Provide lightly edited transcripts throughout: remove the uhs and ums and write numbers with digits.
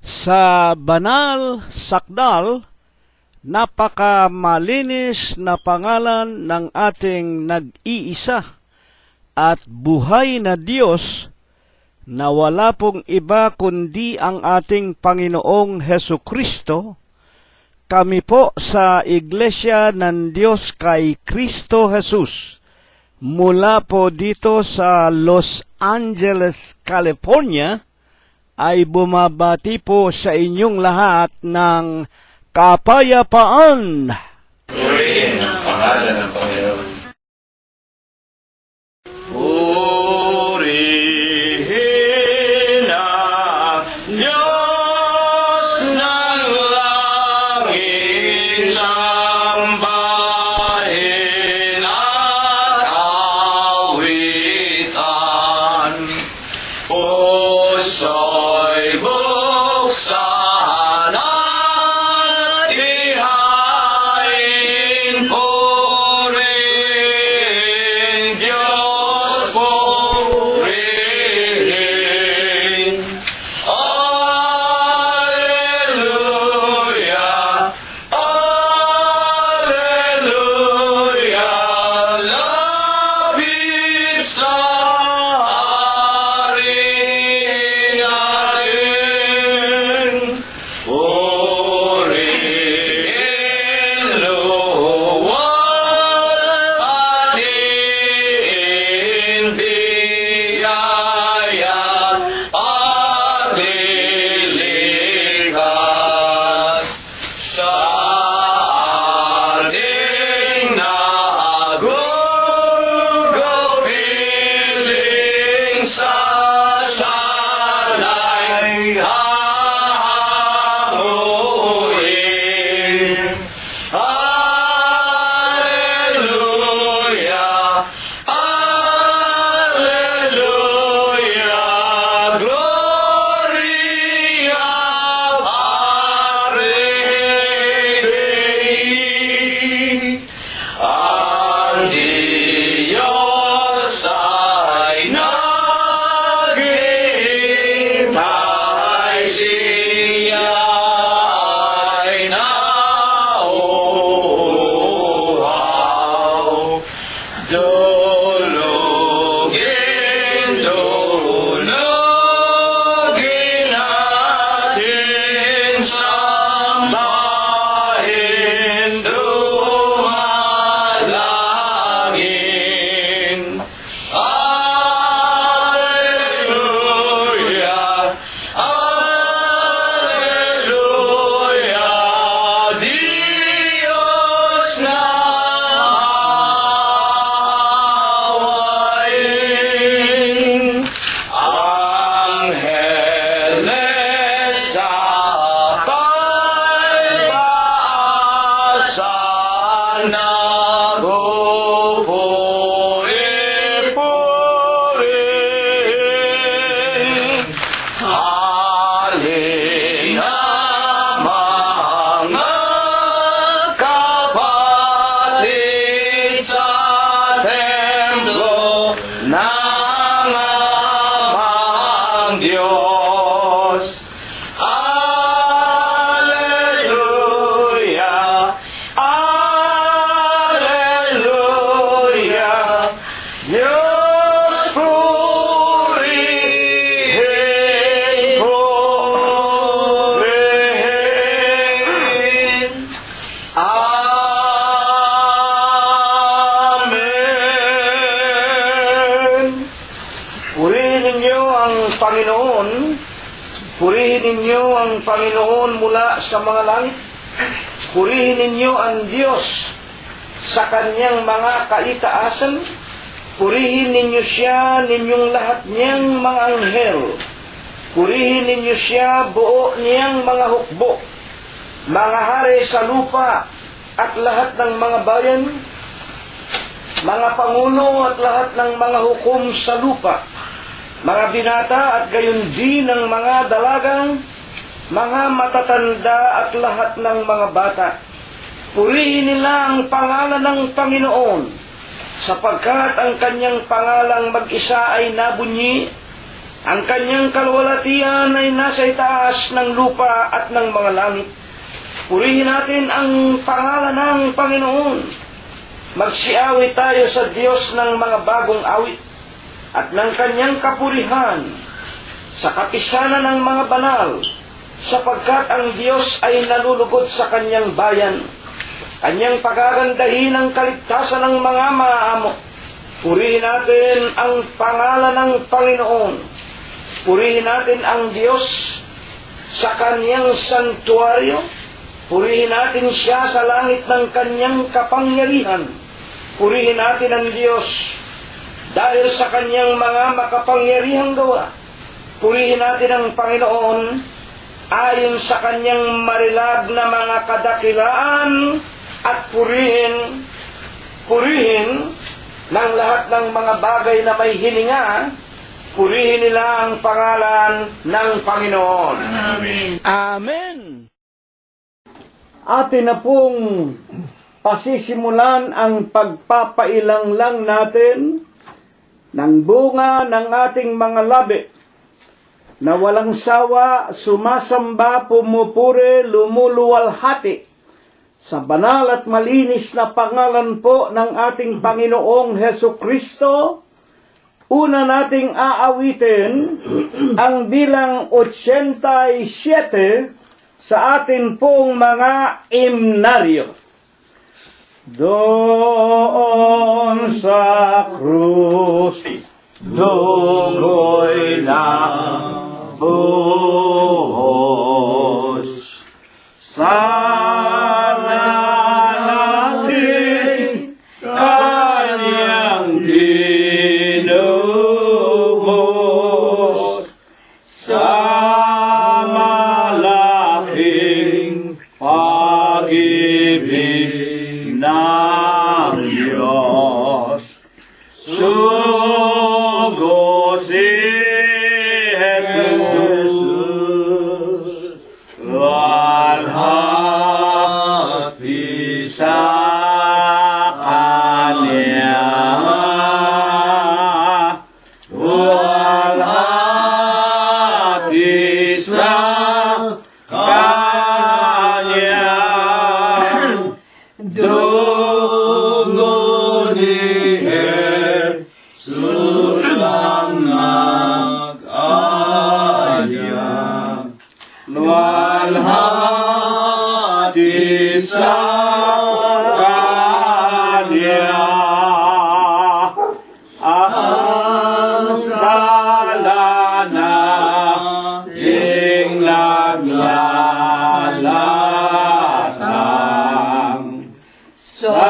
Sa banal, sakdal, napakamalinis na pangalan ng ating nag-iisa at buhay na Diyos na wala pong iba kundi ang ating Panginoong Hesukristo, kami po sa Iglesia ng Diyos kay Kristo Jesus, mula po dito sa Los Angeles, California, ay bumabati po sa inyong lahat ng kapayapaan. Purihin ang pangalan ng Panginoon. Purihin ang Diyos ng langit, sambahin at awitan. Puso'y buksan at ihain, purihin Diyos, purihin. Alleluia, alleluia, lapit sa sasanay hahanguin. Alleluia, alleluia, gloria Patri. Ang Diyos ay naghihintay, siya ay nauuhaw. Dulugin, dulugin natin, sambahin, dumalangin. Alleluia, alleluia, Diyos na awayin. Angeles sa taytaasan, nagpupuri-purihin. Halina mga kapatid sa templo ng amang Diyos. Alleluia, alleluia, Diyos purihin, purihin. Amen. Purihin ninyo ang Panginoon. Purihin ninyo ang Panginoon mula sa mga langit. Purihin ninyo ang Diyos sa kanyang mga kaitaasan. Purihin ninyo siya, ninyong lahat niyang mga anghel. Purihin ninyo siya, buo niyang mga hukbo, mga hari sa lupa at lahat ng mga bayan, mga pangulo at lahat ng mga hukom sa lupa, mga binata at gayon din ng mga dalagang, mga matatanda at lahat ng mga bata. Purihin nila ang pangalan ng Panginoon, sapagkat ang kanyang pangalang mag-isa ay nabunyi Ang kanyang kalwalatian ay nasa itaas ng lupa at ng mga langit. Purihin natin ang pangalan ng Panginoon. Magsiawit tayo sa Diyos ng mga bagong awit at ng kanyang kapurihan sa kapisanan ng mga banal, sapagkat ang Diyos ay nalulugod sa kanyang bayan. Kanyang pagagandahin ang kaligtasan ng mga maaamo. Purihin natin ang pangalan ng Panginoon. Purihin natin ang Diyos sa kanyang santuaryo. Purihin natin siya sa langit ng kanyang kapangyarihan. Purihin natin ang Diyos dahil sa kanyang mga makapangyarihang gawa. Purihin natin ang Panginoon ayon sa kanyang marilag na mga kadakilaan at purihin ng lahat ng mga bagay na may hininga. Purihin nila ang pangalan ng Panginoon. Amen. Amen. Atin na pong pasisimulan ang pagpapailang lang natin ng bunga ng ating mga labi na walang sawa, sumasamba, pumupuri, lumuluwalhati sa banal at malinis na pangalan po ng ating Panginoong Heso Kristo. Una nating aawitin ang bilang 87 sa atin pong mga imnaryo. Doon sa krus, dugo'y nabuhos. Sana natin kanyang tinubos sa malaking pag-ibig ng Diyos. Sugo si Jesus, walhati sa Kanya, walhati sa Kanya. Dugo ni Jesus ang nag-aya, luwalhati sa Kanya. Ang sala nating naglalatang sa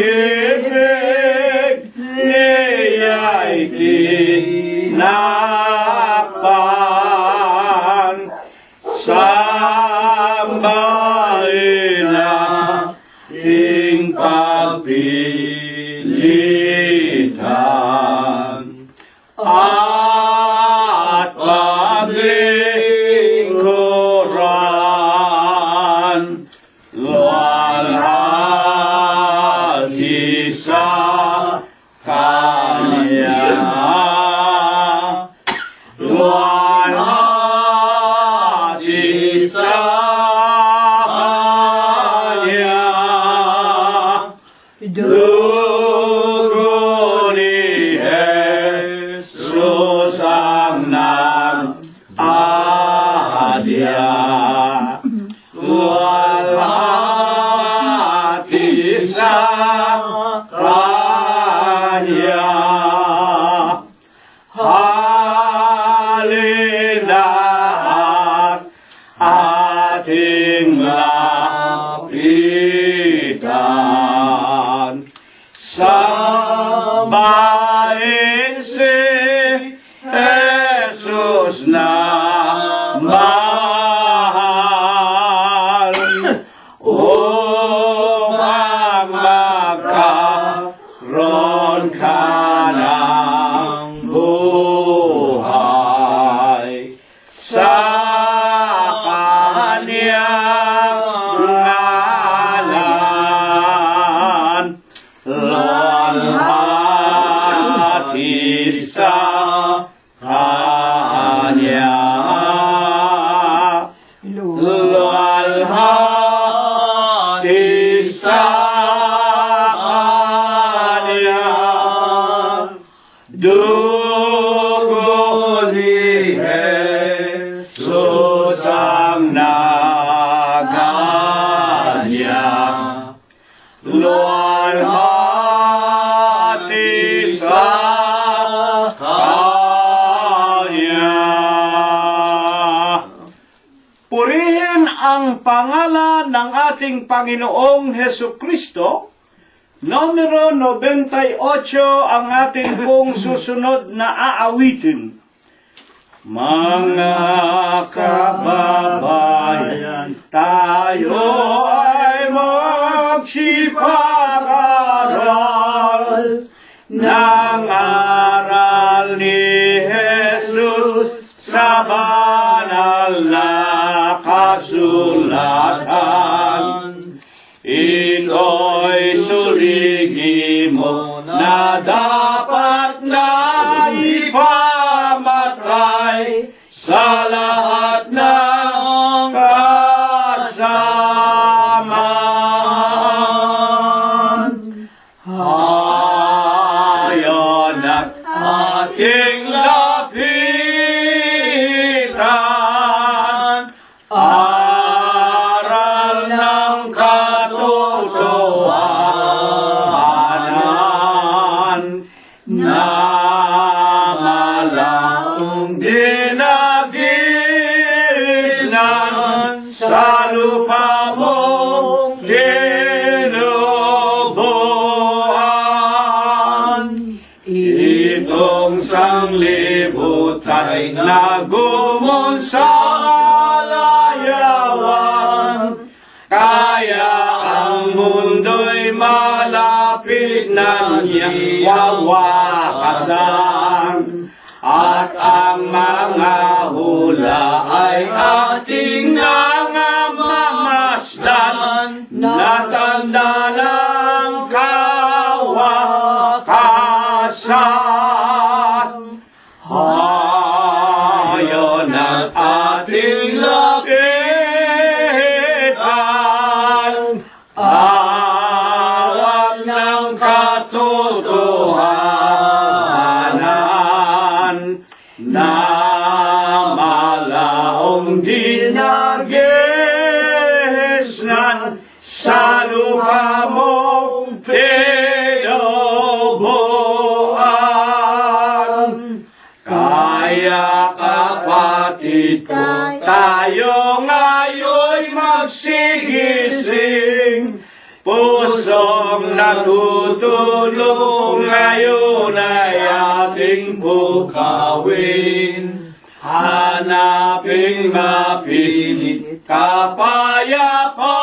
pag-ibig niya'y tinakpan. Sambahin nating pagpilitan at paglingkuran. Luwalhati sa Kanya, luwalhati sa Kanya. Dugo ni Jesus ang nag-adya, luwalhati sa Kanya. Halina't ating lapitan, sambahin si Jesus na mahal. Purihin ang pangalan ng ating Panginoong Hesu Kristo. Numero 98 ang ating pong susunod na aawitin. Mga kababayan, tayo ay magsipag-aral ng aral ni Jesus sa banal na kasulatan. Ito'y suligi mo na dapat na ipamatay sa lahat ng kasamaan. Hayon at ating lapitan, aral ng katotohanan na malaong dinagisnan sa lupa mong tinubuan. Itong sanglibutan na gumon sa layawan, kaya ang mundo'y malapit na niyang wawakasan. At ang mga hula ay ating nangangamasdan na tanda ng kawakasan. Hayon ang ating lapitan, awag ng katotohanan na malaong dinagisnan sa lupa mong tinubuan. Kaya kapatid ko, tayo ngayon'y magsigising, pusong natutulog ngayon ay ating pukawin. Hanaping mapilit, kapayapa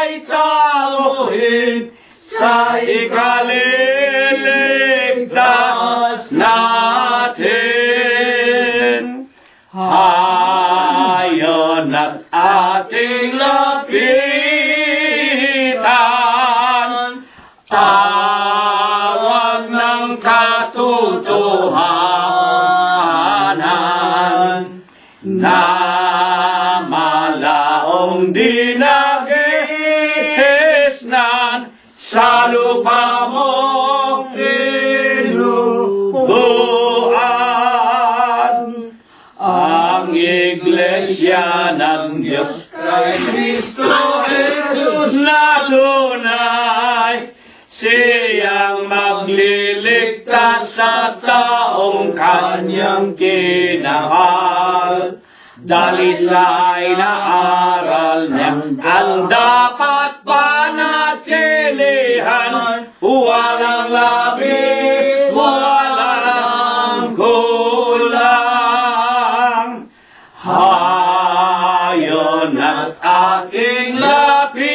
ay taluhin sa ikaliligtas natin. Hayon at ating lapitan, tawag ng katotohanan na malaong dinagisnan sa lupa mong tinubuan. Ang Iglesia ng Diyos kay Kristo Jesus na tunay, siyang magliligtas sa taong kanyang kinahal. Dalisay na aral niya ang dapat panatilihan, walang labis, walang kulang. Hayon at aking lapitan,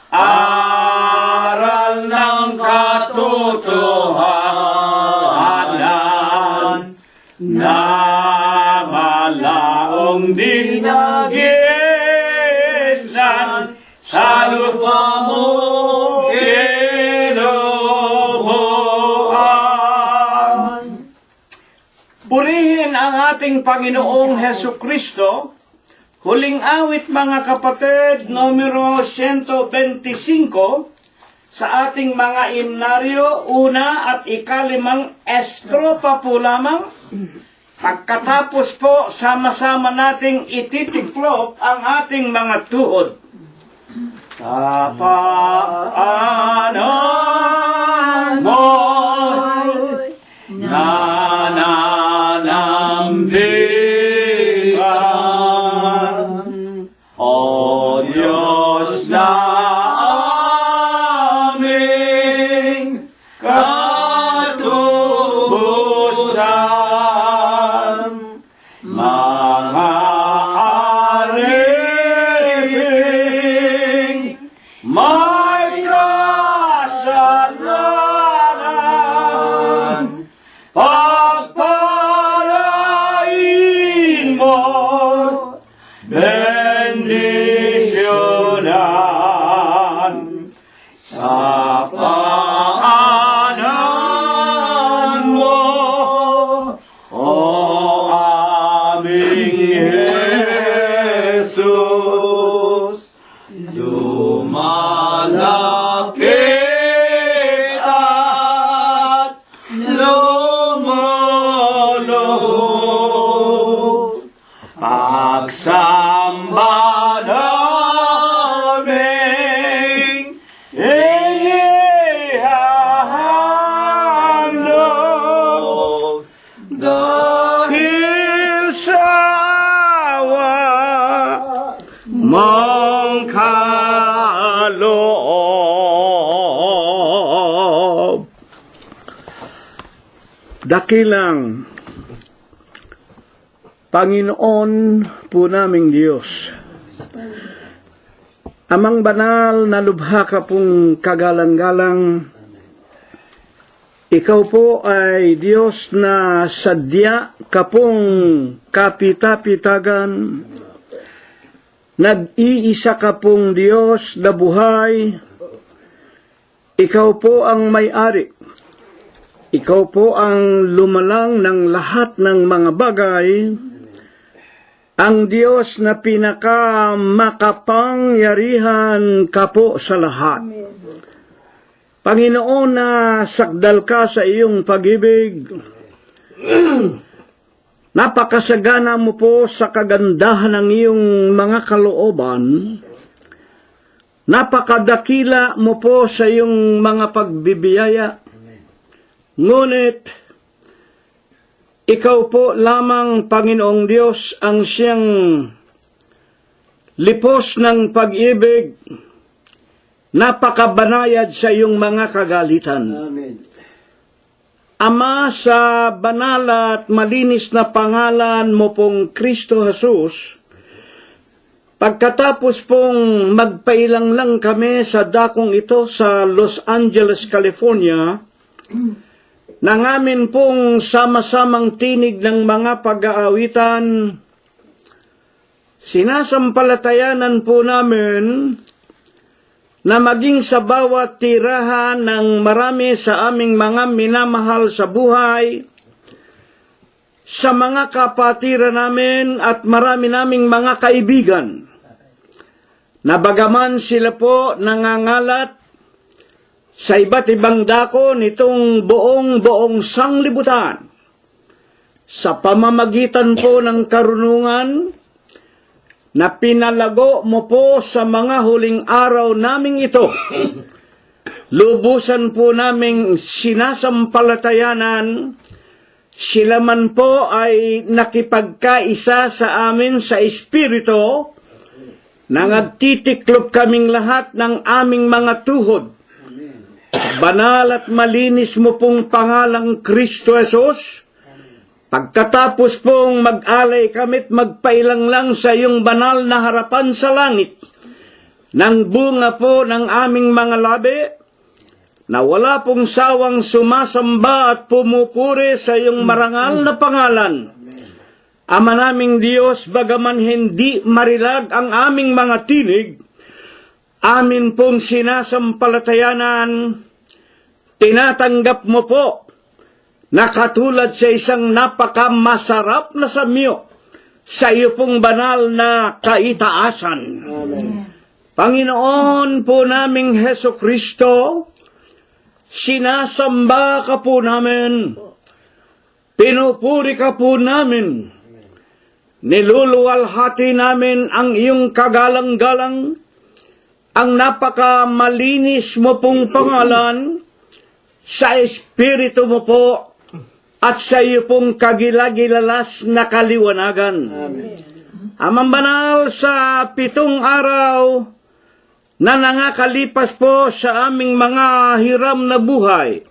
aral ng katotohanan na malaong dinagisnan sa lupa mong tinubuan. Purihin ang ating Panginoong Hesu Kristo. Huling awit, mga kapatid, numero 125 sa ating mga himnaryo, una at ikalimang estropa po lamang. Pagkatapos po, sama-sama nating ititiklop ang ating mga tuhod. Kapaanan mo'y nananambing mga aliping may kasalanan, pagpalain mo, bendisyonan sa paanan mo, O aming Jesus, lumalapit at lumulog. Pagsamba namin, ihahandog dahil sa awa mong kaloob. Dakilang Panginoon po naming Diyos, Amang banal na lubha ka pong kagalang-galang, ikaw po ay Diyos na sadya ka pong kapita-pitagan, nag-iisa ka pong Diyos na buhay, ikaw po ang may-ari, ikaw po ang lumalang ng lahat ng mga bagay, ang Diyos na pinakamakapangyarihan ka po sa lahat. Panginoon, na sakdal ka sa iyong pag-ibig, napakasagana mo po sa kagandahan ng iyong mga kalooban, napakadakila mo po sa iyong mga pagbibiyaya, ngunit ikaw po lamang, Panginoong Diyos, ang siyang lipos ng pag-ibig, napakabanayad sa iyong mga kagalitan. Amen. Ama, sa banal at malinis na pangalan mo pong Kristo Jesus, pagkatapos pong magpailang lang kami sa dakong ito sa Los Angeles, California, nang amin pong sama-samang tinig ng mga pag-aawitan, sinasampalatayanan po namin na maging sa bawat tirahan ng marami sa aming mga minamahal sa buhay, sa mga kapatiran namin at marami naming mga kaibigan, na bagaman sila po nangangalat sa iba't ibang dako nitong buong sanglibutan, sa pamamagitan po ng karunungan na pinalago mo po sa mga huling araw naming ito, lubusan po naming sinasampalatayanan, sila man po ay nakipagkaisa sa amin sa Espiritu, na nagtitiklop kaming lahat ng aming mga tuhod, banal at malinis mo pong pangalang Kristo Jesus. Pagkatapos pong mag-alay kami't magpailang lang sa iyong banal na harapan sa langit, ng bunga po ng aming mga labi, na wala pong sawang sumasamba at pumupuri sa iyong marangal na pangalan. Ama naming Diyos, bagaman hindi marilag ang aming mga tinig, amin pong sinasampalatayanan, tinatanggap mo po na katulad sa isang napakamasarap na samyo sa iyo pong banal na kaitaasan. Amen. Panginoon po naming Heso Kristo, sinasamba ka po namin, pinupuri ka po namin, niluluwalhati namin ang iyong kagalang-galang, ang napakamalinis mo pong pangalan, sa Espiritu mo po, at sa iyo pong kagilagilalas na kaliwanagan. Amen. Amang banal, sa 7 araw na nangakalipas po sa aming mga hiram na buhay,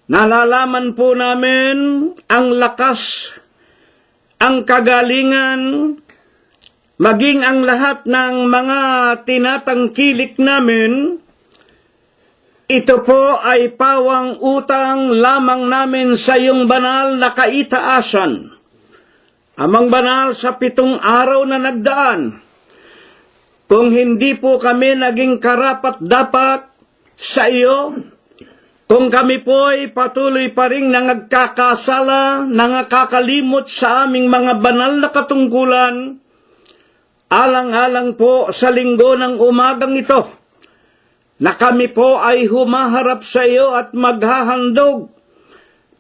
nalalaman po namin ang lakas ang kagalingan, maging ang lahat ng mga tinatangkilik namin, ito po ay pawang utang lamang namin sa iyong banal na kaitaasan. Amang banal sa 7 araw na nagdaan, kung hindi po kami naging karapat-dapat sa iyo, kung kami po ay patuloy pa rin nangagkakasala, nangakakalimot sa aming mga banal na katungkulan, alang-alang po sa linggo ng umagang ito, na kami po ay humaharap sa iyo at maghahandog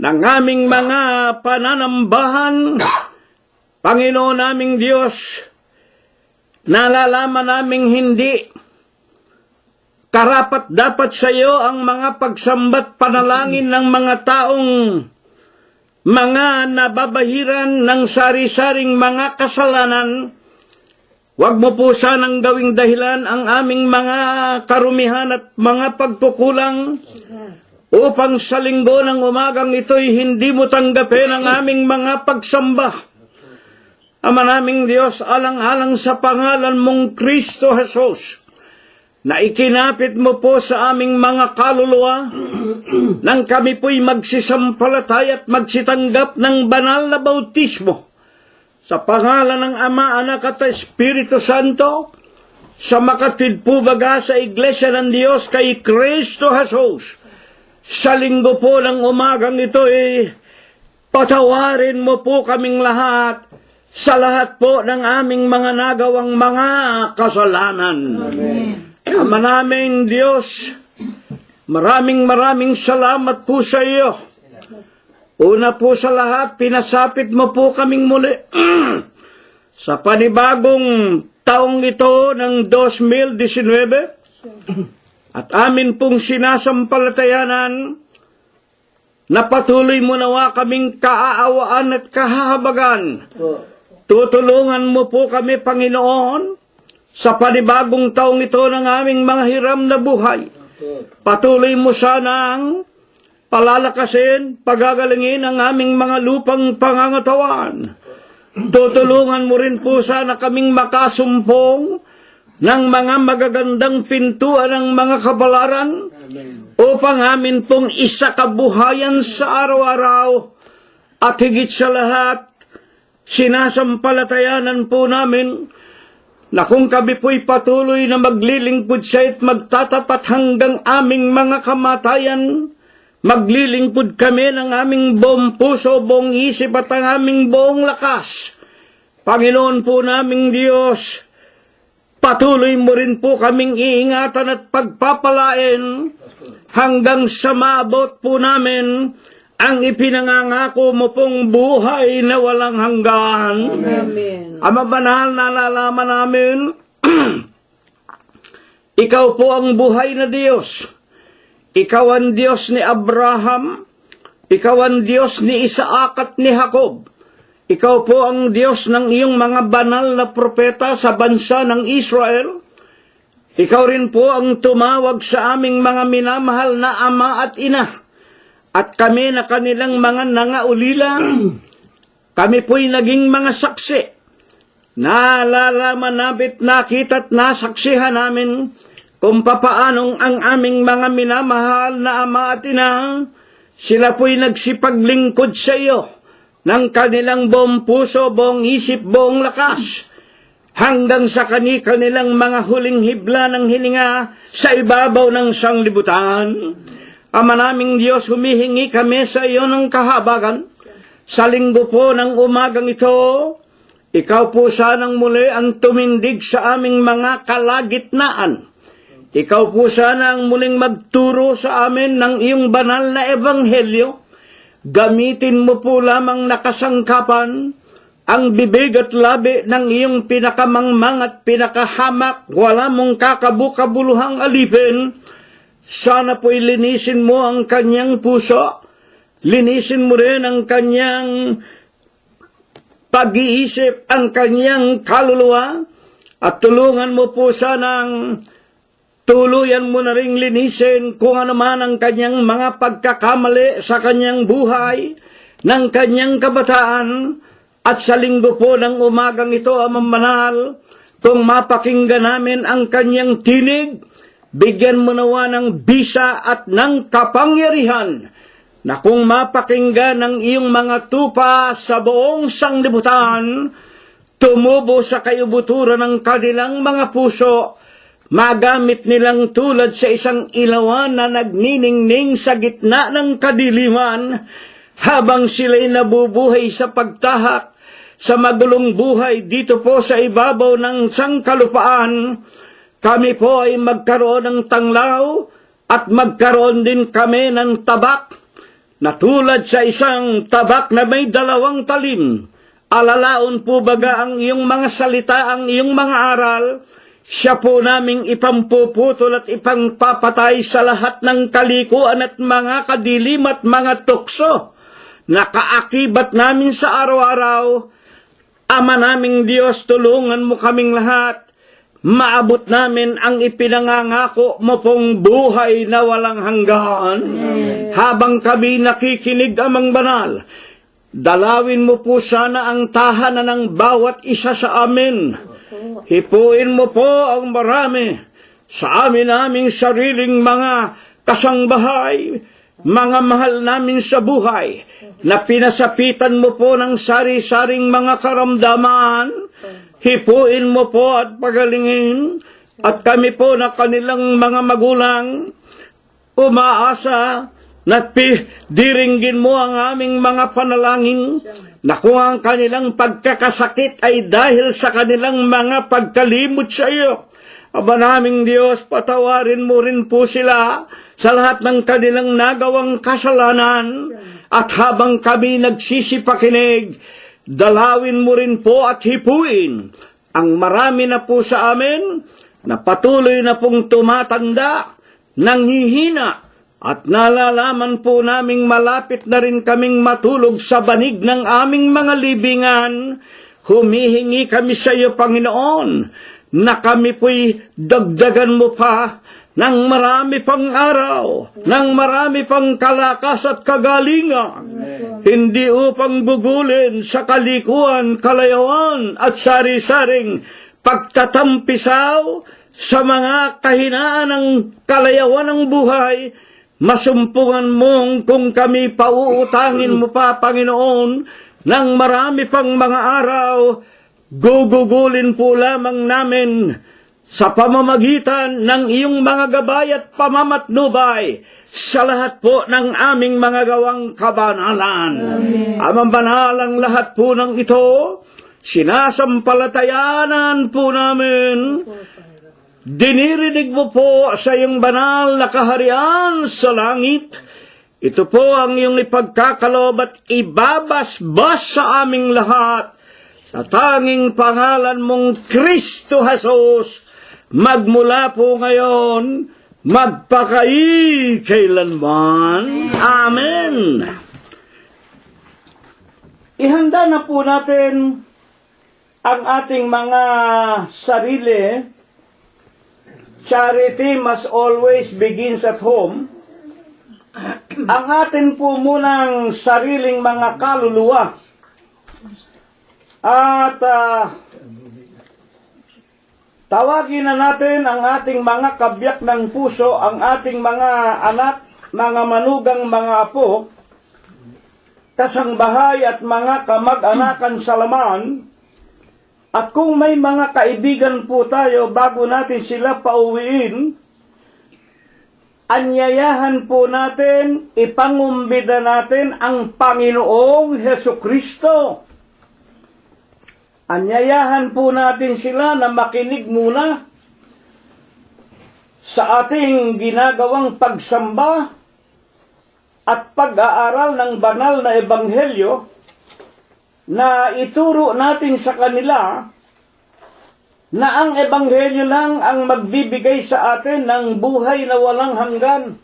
ng aming mga pananambahan. Panginoon naming Diyos, nalalaman naming hindi karapat dapat sa iyo ang mga pagsambat panalangin ng mga taong mga nababahiran ng sari-saring mga kasalanan. Huwag mo po sanang gawing dahilan ang aming mga karumihan at mga pagkukulang upang sa linggo ng umagang ito'y hindi mo tanggapin ang aming mga pagsamba. Ama naming Diyos, alang-alang sa pangalan mong Kristo Jesus, na ikinapit mo po sa aming mga kaluluwa nang kami po'y magsisampalatay at magsitanggap ng banal na bautismo. Sa pangalan ng Ama, Anak at Espiritu Santo, sa makatwid po baga sa Iglesia ng Diyos kay Kristo Jesus, sa linggo po ng umagang ito, patawarin mo po kaming lahat sa lahat po ng aming mga nagawang mga kasalanan. Amen. Ama naming Diyos, maraming salamat po sa iyo. Una po sa lahat, pinasapit mo po kaming muli sa panibagong taong ito ng 2019 at amin pong sinasampalatayanan na patuloy mo nawa kaming kaaawaan at kahahabagan. Tutulungan mo po kami, Panginoon, sa panibagong taong ito ng aming mga hiram na buhay. Patuloy mo sanang palalakasin, pagagalingin ang aming mga lupang pangangatawan. Tutulungan mo rin po sana kaming makasumpong ng mga magagandang pintuan ng mga kabalaran upang amin pong isakabuhayan sa araw-araw. At higit sa lahat, sinasampalatayanan po namin na kung kami po'y patuloy na maglilingkod sa at magtatapat hanggang aming mga kamatayan, maglilingkod kami ng aming buong puso, buong isip at ang aming buong lakas. Panginoon po naming Diyos, patuloy mo rin po kaming iingatan at pagpapalain hanggang sa maabot po namin ang ipinangangako mo pong buhay na walang hanggan. Amen. Ama banal, nalalaman namin, ikaw po ang buhay na Diyos. Ikaw ang Diyos ni Abraham, ikaw ang Diyos ni Isaac at ni Jacob. Ikaw po ang Diyos ng iyong mga banal na propeta sa bansa ng Israel. Ikaw rin po ang tumawag sa aming mga minamahal na ama at ina. At kami na kanilang mga nangaulila, kami po'y naging mga saksi. Nalalaman namin, nakita at nasaksihan namin kung papaanong ang aming mga minamahal na ama at ina, sila po'y nagsipaglingkod sa iyo ng kanilang buong puso, buong isip, buong lakas, hanggang sa kanilang mga huling hibla ng hininga sa ibabaw ng sanglibutan. Ama naming Diyos, humihingi kami sa iyo ng kahabagan. Sa linggo po ng umagang ito, ikaw po sanang muli ang tumindig sa aming mga kalagitnaan. Ikaw po sana ang muling magturo sa amin ng iyong banal na ebanghelyo. Gamitin mo po lamang nakasangkapan ang bibig at labi ng iyong pinakamangmang at pinakahamak, wala mong kakabukabuluhang alipin. Sana po'y linisin mo ang kanyang puso, linisin mo rin ang kanyang pag-iisip, ang kanyang kaluluwa, at tulungan mo po sanang tuluyan mo na ring linisin kung ano man ang kanyang mga pagkakamali sa kanyang buhay, ng kanyang kabataan, At sa linggo po ng umagang ito, Amang Banal, kung mapakinggan namin ang kanyang tinig, bigyan mo nawa ng bisa at ng kapangyarihan na kung mapakinggan ng iyong mga tupa sa buong sanglibutan, tumubo sa kayubuturan ng kanilang mga puso, magamit nilang tulad sa isang ilawan na nagniningning sa gitna ng kadiliman, habang sila'y nabubuhay sa pagtahak sa magulong buhay dito po sa ibabaw ng sangkalupaan. Kami po ay magkaroon ng tanglaw at magkaroon din kami ng tabak na tulad sa isang tabak na may 2 talim. Alalaon po baga ang iyong mga salita, ang iyong mga aral, siya po naming ipampuputol at ipangpapatay sa lahat ng kalikuan at mga kadilim at mga tukso na kaakibat namin sa araw-araw. Ama naming Diyos, tulungan mo kaming lahat. Maabot namin ang ipinangangako mo pong buhay na walang hanggan. Habang kami nakikinig, Amang Banal, dalawin mo po sana ang tahanan ng bawat isa sa amin. Hipuin mo po ang marami sa aming sariling mga kasangbahay, mga mahal namin sa buhay, na pinasapitan mo po ng sari-saring mga karamdaman. Hipuin mo po at pagalingin, at kami po na kanilang mga magulang, umaasa na diringgin mo ang aming mga panalangin, na kung ang kanilang pagkakasakit ay dahil sa kanilang mga pagkalimot sa iyo. Aba naming Diyos, patawarin mo rin po sila sa lahat ng kanilang nagawang kasalanan. At habang kami nagsisipakinig, dalawin mo rin po at hipuin ang marami na po sa amin na patuloy na pong tumatanda, nanghihina, at nalalaman po naming malapit na rin kaming matulog sa banig ng aming mga libingan. Humihingi kami sa iyo, Panginoon, na kami po'y dagdagan mo pa ng marami pang araw, ng marami pang kalakas at kagalingan, hindi upang bugulin sa kalikuan, kalayawan at sari-saring pagtatampisaw sa mga kahinaan ng kalayawan ng buhay. Masumpungan mong kung kami pauutangin mo pa, Panginoon, ng marami pang mga araw, gugugulin po lamang namin sa pamamagitan ng iyong mga gabay at pamamatnubay sa lahat po ng aming mga gawang kabanalan. Amang Banal, ang lahat po ng ito, sinasampalatayanan po namin. Dinirinig mo po sa iyong banal na kaharian sa langit. Ito po ang iyong ipagkakalob at ibabasbas sa aming lahat. Sa tanging pangalan mong Kristo Jesus, magmula po ngayon, magpakailanman. Amen. Ihanda na po natin ang ating mga sarili. Charity must always begins at home. Ang atin po munang sariling mga kaluluwa. At tawagin na natin ang ating mga kabiyak ng puso, ang ating mga anak, mga manugang mga apo, kasangbahay at mga kamag-anakan sa laman. At kung may mga kaibigan po tayo bago natin sila pauwiin, anyayahan po natin, ipangumbida natin ang Panginoong Hesukristo. Anyayahan po natin sila na makinig muna sa ating ginagawang pagsamba at pag-aaral ng banal na ebanghelyo, na ituro natin sa kanila na ang ebanghelyo lang ang magbibigay sa atin ng buhay na walang hanggan.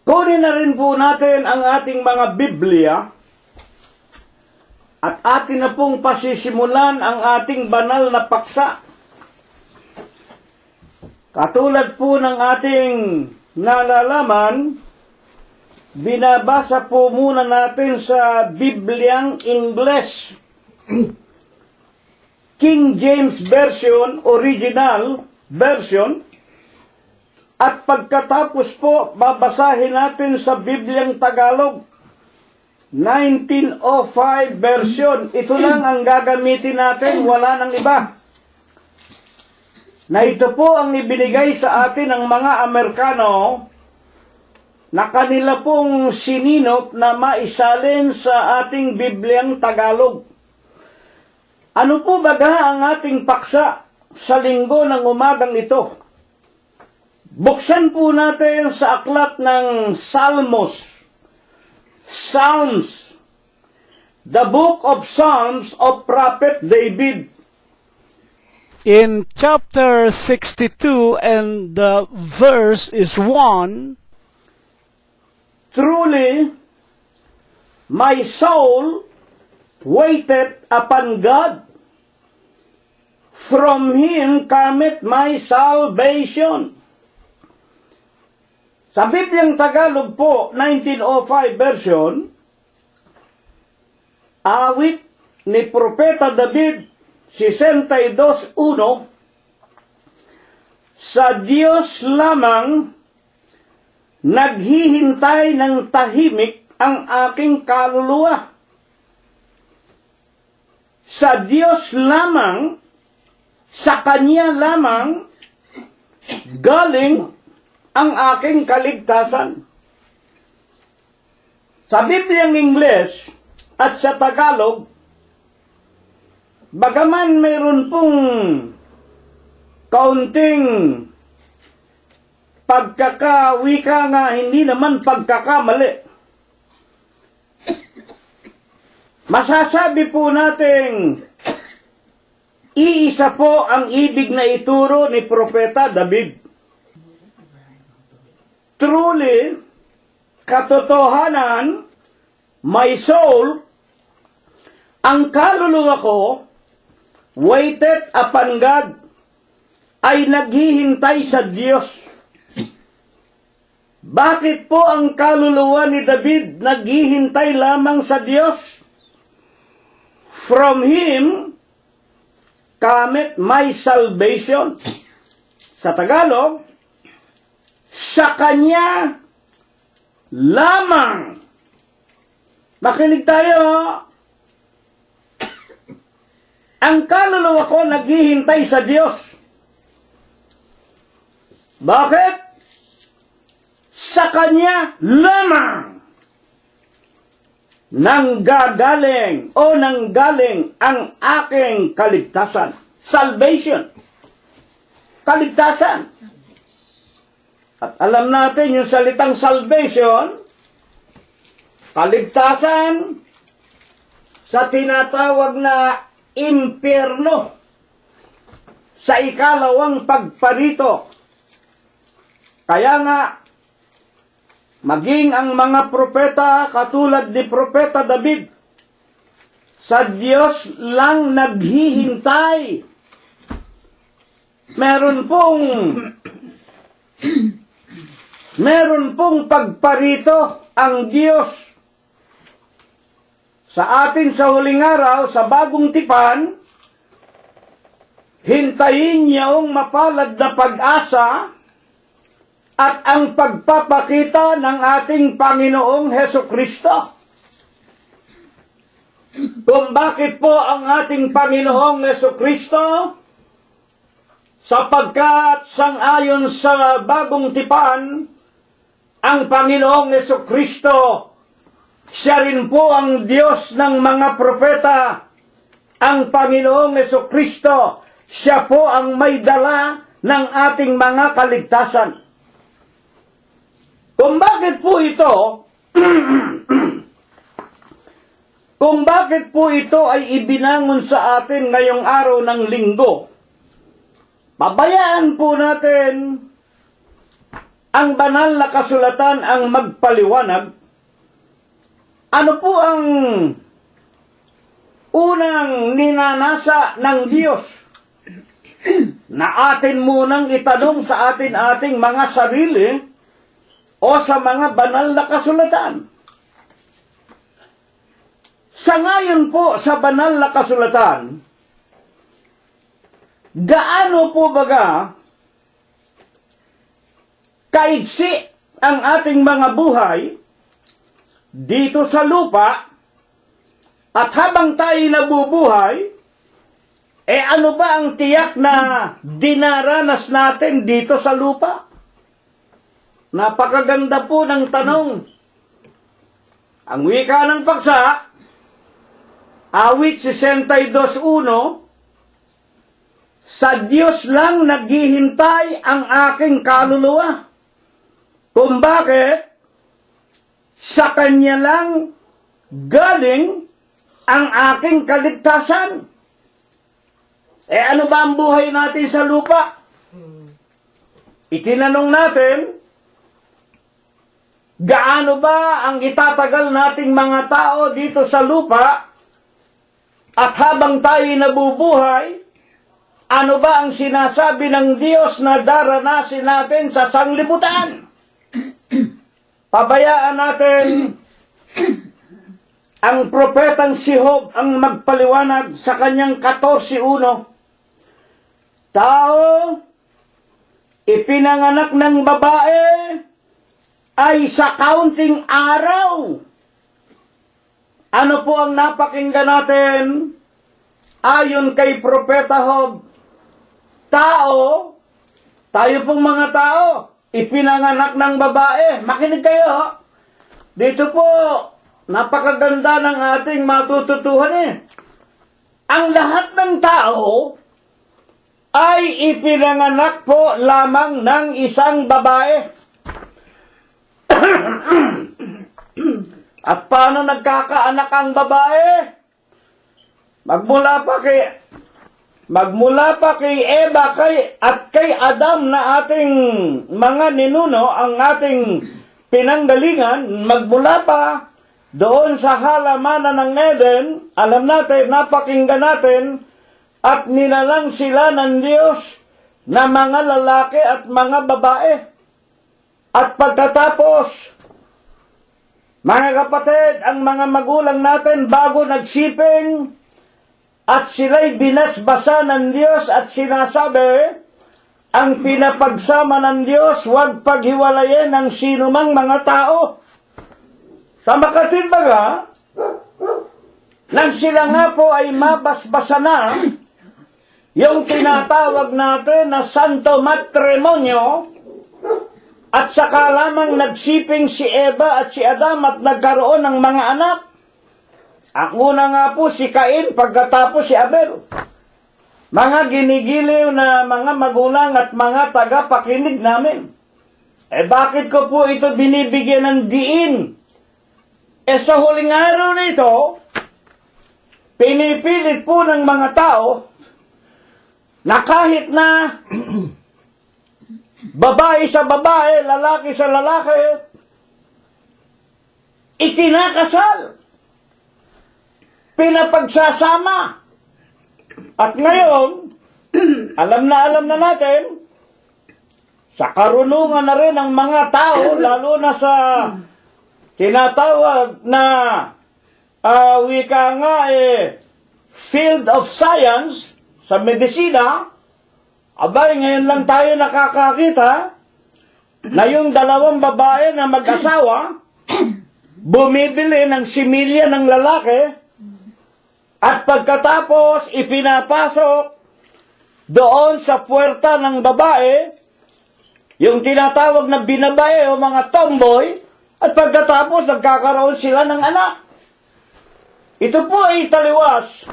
Kunin na rin po natin ang ating mga Biblia at atin na pong pasisimulan ang ating banal na paksa. Katulad po ng ating nalalaman, binabasa po muna natin sa Bibliang Ingles. King James Version, original version. At pagkatapos po, babasahin natin sa Bibliang Tagalog, 1905 version. Ito lang ang gagamitin natin, wala nang iba. Na ito po ang ibinigay sa atin ng mga Amerikano na kanila pong sininop na maisalin sa ating Bibliang Tagalog. Ano po baga ang ating paksa sa linggo ng umagang ito? Buksan po natin sa aklat ng Salmos. Psalms. The book of Psalms of Prophet David. In chapter 62 and the verse is 1, Truly, my soul waited upon God. From Him cometh my salvation. Sa Bibliang Tagalog po, 1905 version, awit ni Propeta David, 62:1, sa Diyos lamang naghihintay ng tahimik ang aking kaluluwa. Sa Diyos lamang, sa Kanya lamang, galing ang aking kaligtasan. Sa Bibliang Ingles at sa Tagalog, bagaman mayroon pong kaunting pagkakawika nga, hindi naman pagkakamali, masasabi po nating iisa po ang ibig na ituro ni Propeta David. Truly, katotohanan, my soul, ang kaluluwa ko, waited upon God, ay naghihintay sa Diyos. Bakit po ang kaluluwa ni David naghihintay lamang sa Diyos? From Him cometh my salvation. Sa Tagalog, sa Kanya lamang. Makinig tayo. Ang kaluluwa ko naghihintay sa Diyos. Bakit? Sa Kanya lamang nanggagaling o nanggaling ang aking kaligtasan. Salvation. Kaligtasan. At alam natin yung salitang salvation, kaligtasan sa tinatawag na impyerno, sa ikalawang pagparito. Kaya nga, maging ang mga propeta katulad ni Propeta David, sa Diyos lang naghihintay. Meron pong pagparito ang Diyos sa atin sa huling araw, sa bagong tipan. Hintayin niyong mapalad na pag-asa at ang pagpapakita ng ating Panginoong Hesukristo. Kung bakit po ang ating Panginoong Hesukristo? Sapagkat sangayon sa bagong tipan, ang Panginoong Hesukristo, siya rin po ang Diyos ng mga propeta. Ang Panginoong Hesukristo, siya po ang may dala ng ating mga kaligtasan. Kung bakit po ito, kung bakit po ito ay ibinangon sa atin ngayong araw ng linggo, pabayaan po natin ang banal na kasulatan ang magpaliwanag. Ano po ang unang ninanasa ng Diyos na atin munang itanong sa ating mga sarili o sa mga banal na kasulatan. Sa ngayon po sa banal na kasulatan, gaano po baga kaigsi ang ating mga buhay dito sa lupa, at habang tayo nabubuhay, ano ba ang tiyak na dinaranas natin dito sa lupa? Napakaganda po ng tanong. Ang wika ng paksa, awit 62:1, sa Diyos lang naghihintay ang aking kaluluwa. Kung bakit, sa Kanya lang galing ang aking kaligtasan. Ano ba ang buhay natin sa lupa? Itinanong natin, gaano ba ang itatagal nating mga tao dito sa lupa? At habang tayo nabubuhay, ano ba ang sinasabi ng Diyos na daranasin natin sa sanglibutan? Pabayaan natin ang propetang si Job ang magpaliwanag sa kanyang 14:1. Tao, ipinanganak ng babae ay sa kaunting araw. Ano po ang napakinggan natin? Ayon kay Propeta Job, tao, tayo pong mga tao, ipinanganak ng babae. Makinig kayo. Dito po, napakaganda ng ating matututuhan Ang lahat ng tao ay ipinanganak po lamang ng isang babae. At paano nagkakaanak ang babae? Magmula pa kay Eva at kay Adam na ating mga ninuno, ang ating pinanggalingan, magmula pa doon sa halamanan ng Eden, alam natin, napakinggan natin, at nilalang sila ng Diyos na mga lalaki at mga babae. At pagkatapos, mga kapatid, ang mga magulang natin bago nagsiping at sila'y binasbasa ng Diyos at sinasabi, ang pinapagsama ng Diyos, huwag paghiwalayin ng sinumang mga tao. Sa makatid baga, nang sila nga po ay mabasbasa na, yung tinatawag natin na santo matrimonyo, at saka lamang nagsiping si Eva at si Adam at nagkaroon ng mga anak. Ang una nga po si Cain, pagkatapos si Abel. Mga ginigiliw na mga magulang at mga tagapakinig namin. Bakit ko po ito binibigyan ng diin? Sa huling araw na ito, pinipilit po ng mga tao na kahit na babae sa babae, lalaki sa lalaki, ikinakasal, pinapagsasama. At ngayon, alam na natin, sa karunungan na rin ng mga tao, lalo na sa tinatawag na wika nga field of science, sa medisina, abay, ngayon lang tayo nakakakita na yung dalawang babae na mag-asawa, bumibili ng similya ng lalaki, at pagkatapos ipinapasok doon sa puwerta ng babae, yung tinatawag na binabae o mga tomboy, at pagkatapos nagkakaroon sila ng anak. Ito po ay taliwas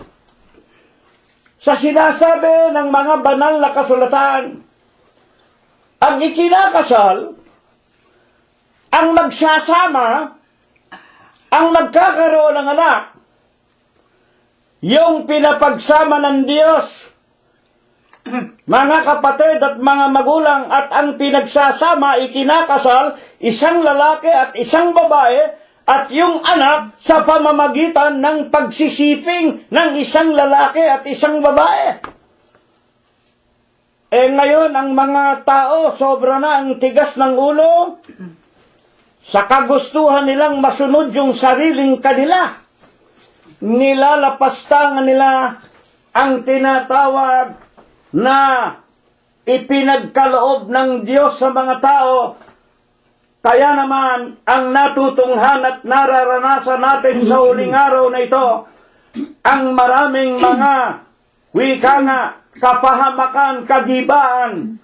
sa sinasabi ng mga banal na kasulatan. Ang ikinakasal, ang magsasama, ang magkakaroon ng anak, yung pinapagsama ng Diyos, mga kapatid at mga magulang, at ang pinagsasama, ikinakasal, isang lalaki at isang babae, at yung anak sa pamamagitan ng pagsisiping ng isang lalaki at isang babae. Ngayon, ang mga tao, sobra na ang tigas ng ulo, sa kagustuhan nilang masunod yung sariling kanila, nilalapastangan nila ang tinatawag na ipinagkaloob ng Diyos sa mga tao. Kaya naman, ang natutunghan at nararanasan natin sa huling araw na ito, ang maraming mga wika nga, kapahamakan, kagibaan,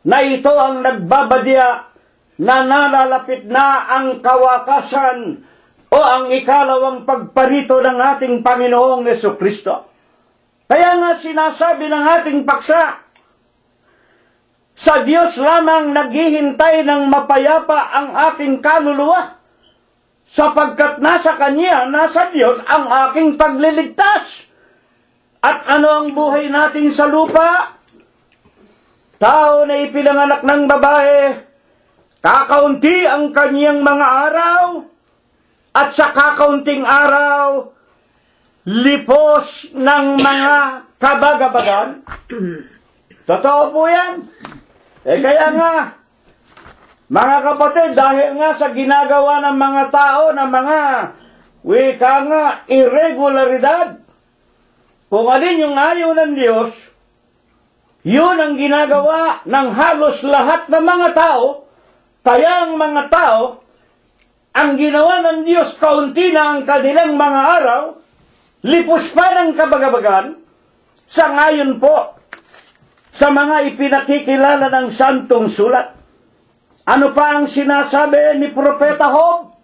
na ito ang nagbabadya na nalalapit na ang kawakasan o ang ikalawang pagparito ng ating Panginoong Jesucristo. Kaya nga sinasabi ng ating paksa, sa Diyos lamang naghihintay ng mapayapa ang aking kaluluwa, sapagkat nasa Kanya, nasa Diyos ang aking pagliligtas. At ano ang buhay natin sa lupa? Tao na ipinanganak ng babae, kakaunti ang kaniyang mga araw, at sa kakaunting araw, lipos ng mga kabagabagan. Totoo po yan. Kaya nga, mga kapatid, dahil nga sa ginagawa ng mga tao na mga wika nga irregularidad, kung alin yung ayaw ng Diyos, yun ang ginagawa ng halos lahat ng mga tao. Kaya ang mga tao, ang ginawa ng Diyos, kaunti na ang kanilang mga araw, lipos pa ng kabagabagan, sa ngayon po, sa mga ipinakikilala ng Santong Sulat. Ano pa ang sinasabi ni Propeta Job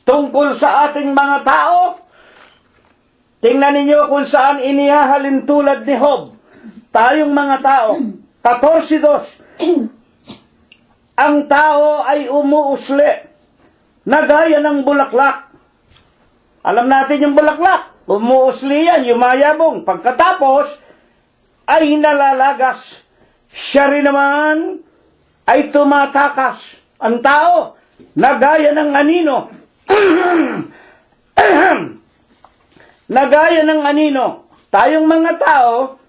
tungkol sa ating mga tao? Tingnan ninyo kung saan inihahalin tulad ni Job. Tayong mga tao, 14:2. Ang tao ay umuusli na gaya ng bulaklak. Alam natin yung bulaklak. Umuusli yan, yumayabong. Pagkatapos, ay nalalagas. Siya rin naman ay tumatakas. Ang tao, na gaya ng anino. Na gaya ng anino. Tayong mga tao,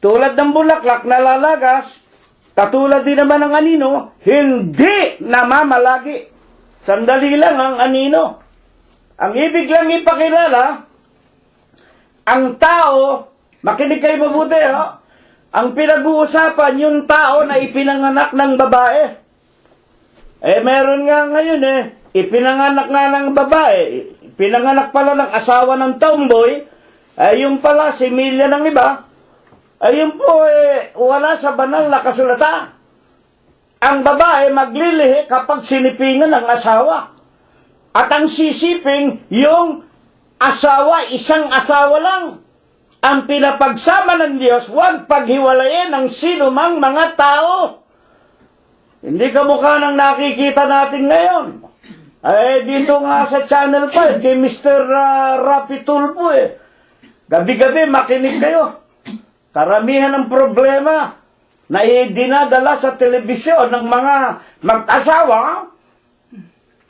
tulad ng bulaklak, nalalagas, katulad din naman ng anino, hindi namamalagi. Sandali lang ang anino. Ang ibig lang ipakilala, ang tao, makinig kayo mabuti, ha? Ang pinag-uusapan, yung tao na ipinanganak ng babae. Meron nga ngayon ipinanganak nga ng babae. Pinanganak pala ng asawa ng tomboy. Yung pala, si Milya ng iba. Ayun po, wala sa banal na kasulatan. Ang babae maglilihi kapag sinipingan ng asawa. At ang sisiping, yung asawa, isang asawa lang. Ang pinapagsama ng Diyos, huwag paghiwalayin ng sino mang mga tao. Hindi kamukha ng nakikita natin ngayon. Dito nga sa Channel 5, kay Mr. Rapi Tulfo gabi-gabi makinig kayo. Karamihan ng problema na dinadala sa telebisyon ng mga mag-asawa,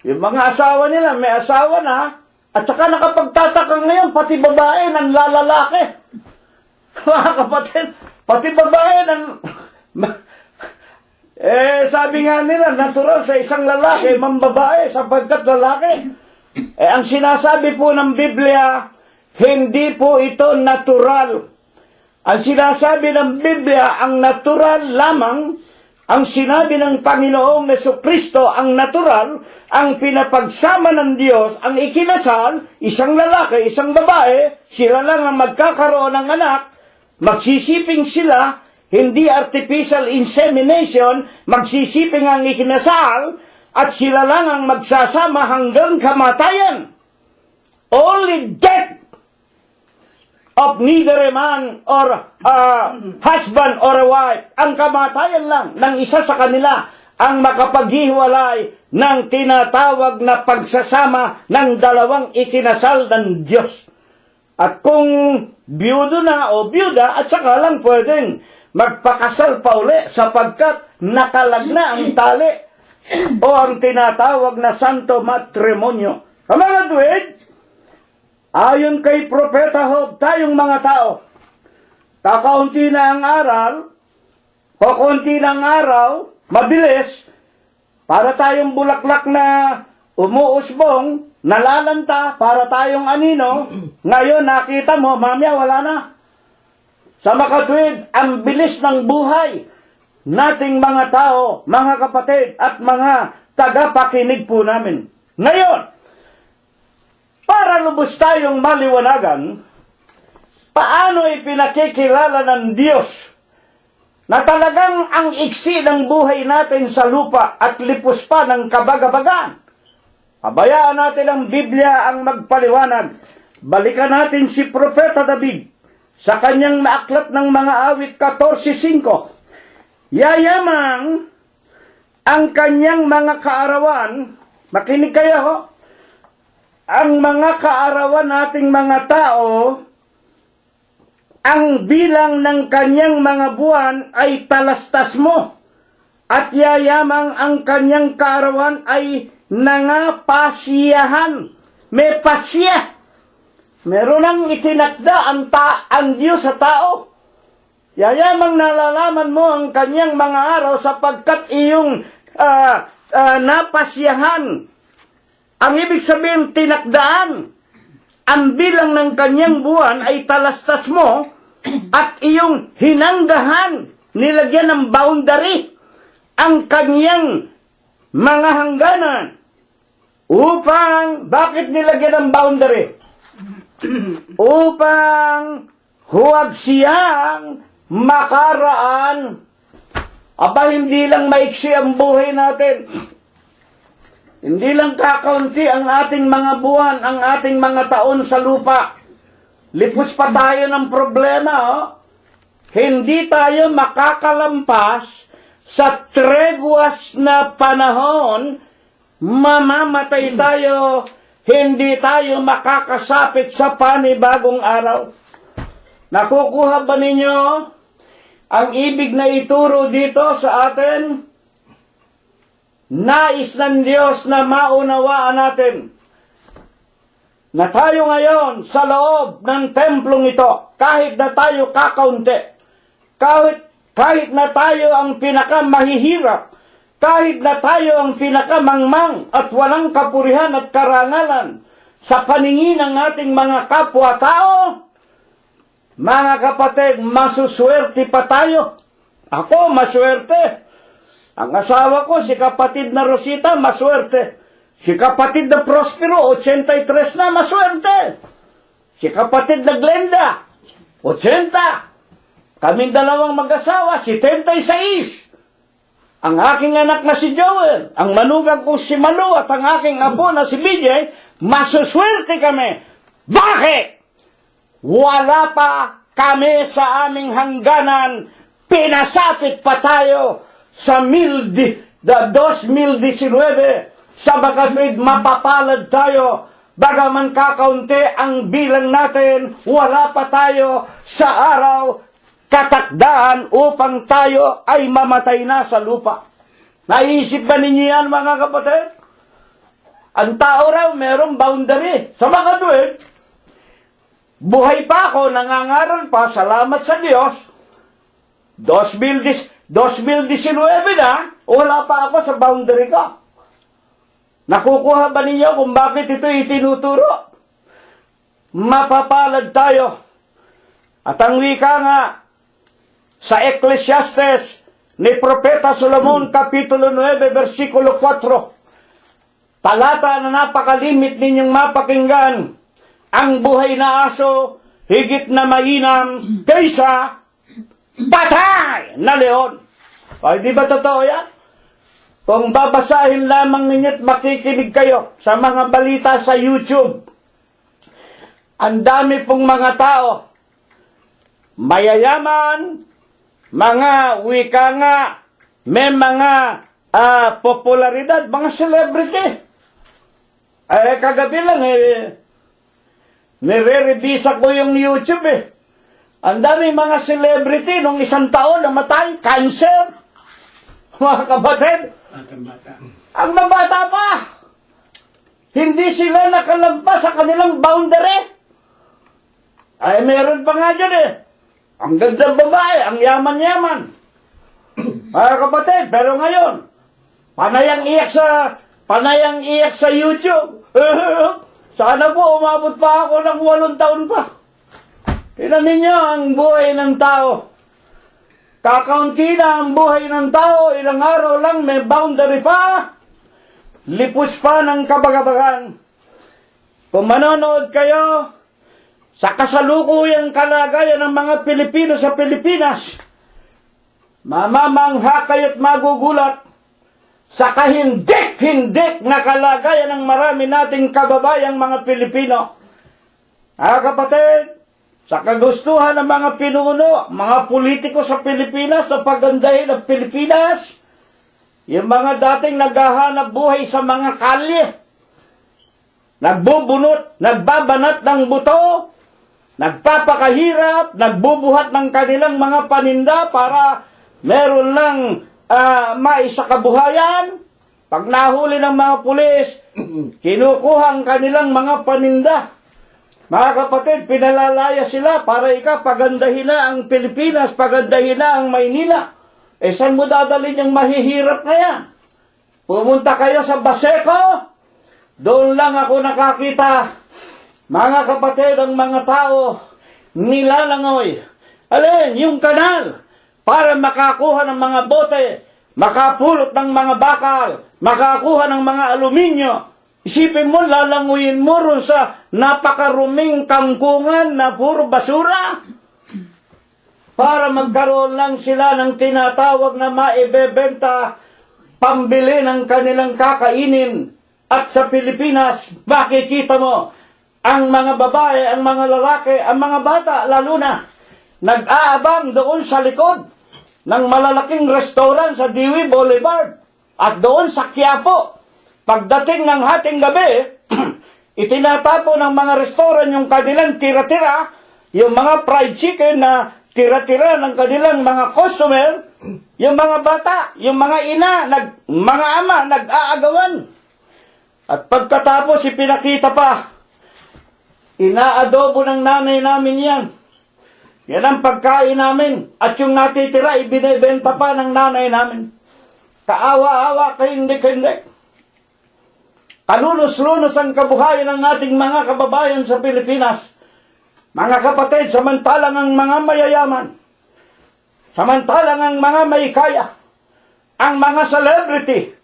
yung mga asawa nila, may asawa na, at saka nakapagtataka ngayon, pati babae ng lalaki. Mga kapatid, pati babae ng... sabi nga nila, natural sa isang lalaki, mambabae, sapagkat lalaki. Ang sinasabi po ng Biblia, hindi po ito natural. Ang sinasabi ng Biblia, ang natural lamang, ang sinabi ng Panginoong Jesucristo, ang natural, ang pinapagsama ng Diyos, ang ikinasal, isang lalaki, isang babae, sila lang ang magkakaroon ng anak, magsisiping sila, hindi artificial insemination, magsisiping ang ikinasal, at sila lang ang magsasama hanggang kamatayan. Only death of neither a man or a husband or a wife, ang kamatayan lang ng isa sa kanila ang makapaghiwalay ng tinatawag na pagsasama ng dalawang ikinasal ng Diyos. At kung biyudo na o biyuda, at saka lang pwedeng magpakasal pa uli sapagkat nakalagna ang tali o ang tinatawag na santo matrimonyo. Mga tuwid, ayon kay Propeta Job, tayong mga tao, kakaunti na ang aral, kukunti na ang araw, mabilis, Para tayong bulaklak na umuusbong, nalalanta, para tayong anino. Ngayon, nakita mo, mamaya wala na. Sa makatwid, ang bilis ng buhay nating mga tao, mga kapatid, at mga tagapakinig po namin. Ngayon, para lubos tayong maliwanagan, paano ipinakikilala ng Diyos na talagang ang iksi ng buhay natin sa lupa at lipos pa ng kabagabagan? Pabayaan natin ang Biblia ang magpaliwanag. Balikan natin si Propeta David sa kanyang naaklat ng mga awit 14:5. Yayamang ang kanyang mga kaarawan, makinig kayo ho, ang mga kaarawan nating mga tao, ang bilang ng kanyang mga buwan ay talastas mo, at yayamang ang kanyang kaarawan ay nangapasiyahan. May pasya. Meron ang itinakda ang Diyos sa tao. Yayamang nalalaman mo ang kanyang mga araw sapagkat iyong napasyahan. Ang ibig sabihin, tinakdaan. Ang bilang ng kanyang buwan ay talastas mo at iyong hinanggahan, nilagyan ng boundary ang kanyang mga hangganan. Bakit nilagyan ng boundary? Upang huwag siyang makaraan. Aba, hindi lang maiksi ang buhay natin. Hindi lang kakaunti ang ating mga buwan, ang ating mga taon sa lupa. Lipos pa tayo ng problema, oh. Hindi tayo makakalampas sa treguas na panahon, mamamatay tayo, hindi tayo makakasapit sa panibagong araw. Nakukuha ba ninyo ang ibig na ituro dito sa atin? Nais ng Diyos na maunawaan natin na tayo ngayon sa loob ng templong ito, kahit na tayo kakaunti, kahit na tayo ang pinakamahihirap, kahit na tayo ang pinakamangmang at walang kapurihan at karangalan sa paningin ng ating mga kapwa-tao, mga kapatid, masuswerte pa tayo. Ako, maswerte. Ang asawa ko, si kapatid na Rosita, maswerte. Si kapatid na Prospero, 83 na, maswerte. Si kapatid na Glenda, 80. Kaming dalawang mag-asawa, 76. Ang aking anak na si Joel, ang manugang kong si Malu, at ang aking apo na si BJ, masuswerte kami. Bakit? Wala pa kami sa aming hangganan, pinasapit pa tayo sa 2019, sa bakatid mapapalad tayo, bagaman kakaunti ang bilang natin, wala pa tayo sa araw katakdaan upang tayo ay mamatay na sa lupa. Naisip ba ninyo yan, mga kapatid? Ang tao raw merong boundary. Sa bakatid, buhay pa ako, nangangaral pa, salamat sa Diyos. 2019 na, wala pa ako sa boundary ko. Nakukuha ba ninyo kung bakit ito itinuturo? Mapapalad tayo. At ang wika nga, sa Ecclesiastes ni Propeta Solomon, Kapitulo 9, versikulo 4, talata na napakalimit ninyong mapakinggan, ang buhay na aso, higit na mainam kaysa patay na leon. Ay, di ba totoo yan? Kung babasahin lamang ninyo at makikinig kayo sa mga balita sa YouTube, ang dami pong mga tao, mayayaman, mga wika nga, may mga popularidad, mga celebrity. Kagabi lang, nire-revisa ko yung YouTube Ang dami mga celebrity nung isang taon namatay, cancer. Mga kapatid, ang mabata pa. Hindi sila nakalampas sa kanilang boundary. Ay, meron pa nga dyan Ang ganda babae, ang yaman-yaman. Mga kapatid, pero ngayon, Panayang iyak sa YouTube. Sana po umabot pa ako ng 8 taon pa. Tingnan ninyo ang buhay ng tao. Kakaunti na ang buhay ng tao, ilang araw lang may boundary pa. Lipos pa ng kabagabagan. Kung manonood kayo sa kasalukuyang kalagayan ng mga Pilipino sa Pilipinas, mamamangha kayo't magugulat sa kahindik-hindik na kalagayan ng marami nating kababayang mga Pilipino. Kapatid, sa kagustuhan ng mga pinuno, mga politiko sa Pilipinas na pagandahin ang Pilipinas, yung mga dating naghahanap buhay sa mga kalye, nagbubunot, nagbabanat ng buto, nagpapakahirap, nagbubuhat ng kanilang mga paninda para meron lang maisakabuhayan. Pag nahuli ng mga pulis, kinukuha ang kanilang mga paninda. Mga kapatid, pinalalaya sila para pagandahin na ang Pilipinas, pagandahin na ang Maynila. Saan mo dadalhin yung mahihirap na yan? Pumunta kayo sa Baseco, doon lang ako nakakita. Mga kapatid, ang mga tao, nilalangoy. Alin, yung kanal, para makakuha ng mga bote, makapulot ng mga bakal, makakuha ng mga aluminyo. Isipin mo, lalanguyin mo ron sa napakaruming kangkungan na puro basura. Para magkaroon lang sila ng tinatawag na maibebenta, pambili ng kanilang kakainin. At sa Pilipinas, makikita mo, ang mga babae, ang mga lalaki, ang mga bata, lalo na, nag-aabang doon sa likod ng malalaking restaurant sa Dewey Boulevard at doon sa Quiapo. Pagdating ng hating gabi, itinatapo ng mga restaurant yung kanilang tira-tira, yung mga fried chicken na tira-tira ng kanilang mga customer, yung mga bata, yung mga ina, mga ama, nag-aagawan. At pagkatapos, ipinakita pa, inaadobo ng nanay namin yan. Yan ang pagkain namin. At yung natitira, ibinebenta pa ng nanay namin. Kaawa-awa, kahindik-hindik. Kalunos-lunos ang kabuhayan ng ating mga kababayan sa Pilipinas. Mga kapatid, samantalang ang mga mayayaman, samantalang ang mga maikaya, ang mga celebrity,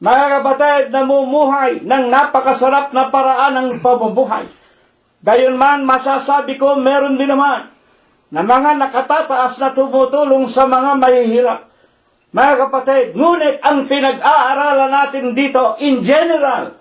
mga kapatid, namumuhay ng napakasarap na paraan ng pamumuhay. Gayunman, masasabi ko, meron din naman na mga nakatataas na tumutulong sa mga mahihirap. Mga kapatid, ngunit ang pinag-aaralan natin dito, in general,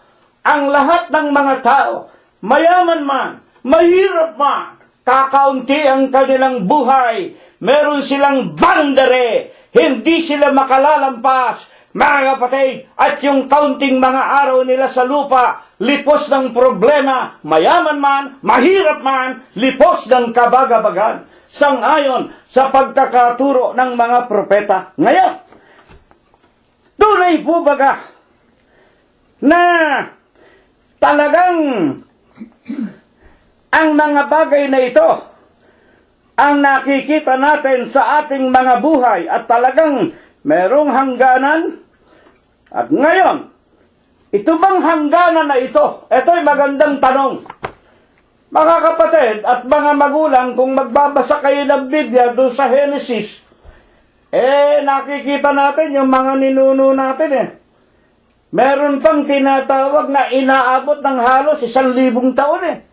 ang lahat ng mga tao, mayaman man, mahirap man, kakaunti ang kanilang buhay, meron silang bandere, hindi sila makalalampas, mga kapatid, at yung kaunting mga araw nila sa lupa, lipos ng problema, mayaman man, mahirap man, lipos ng kabagabagan. Sang-ayon sa pagkakaturo ng mga propeta. Ngayon, tunay po baga na talagang ang mga bagay na ito ang nakikita natin sa ating mga buhay at talagang merong hangganan. At ngayon, ito bang hangganan na ito? Ito'y magandang tanong. Mga kapatid at mga magulang, kung magbabasa kayo ng Biblia doon sa Genesis, nakikita natin yung mga ninuno natin Meron pang tinatawag na inaabot ng halos 1,000 taon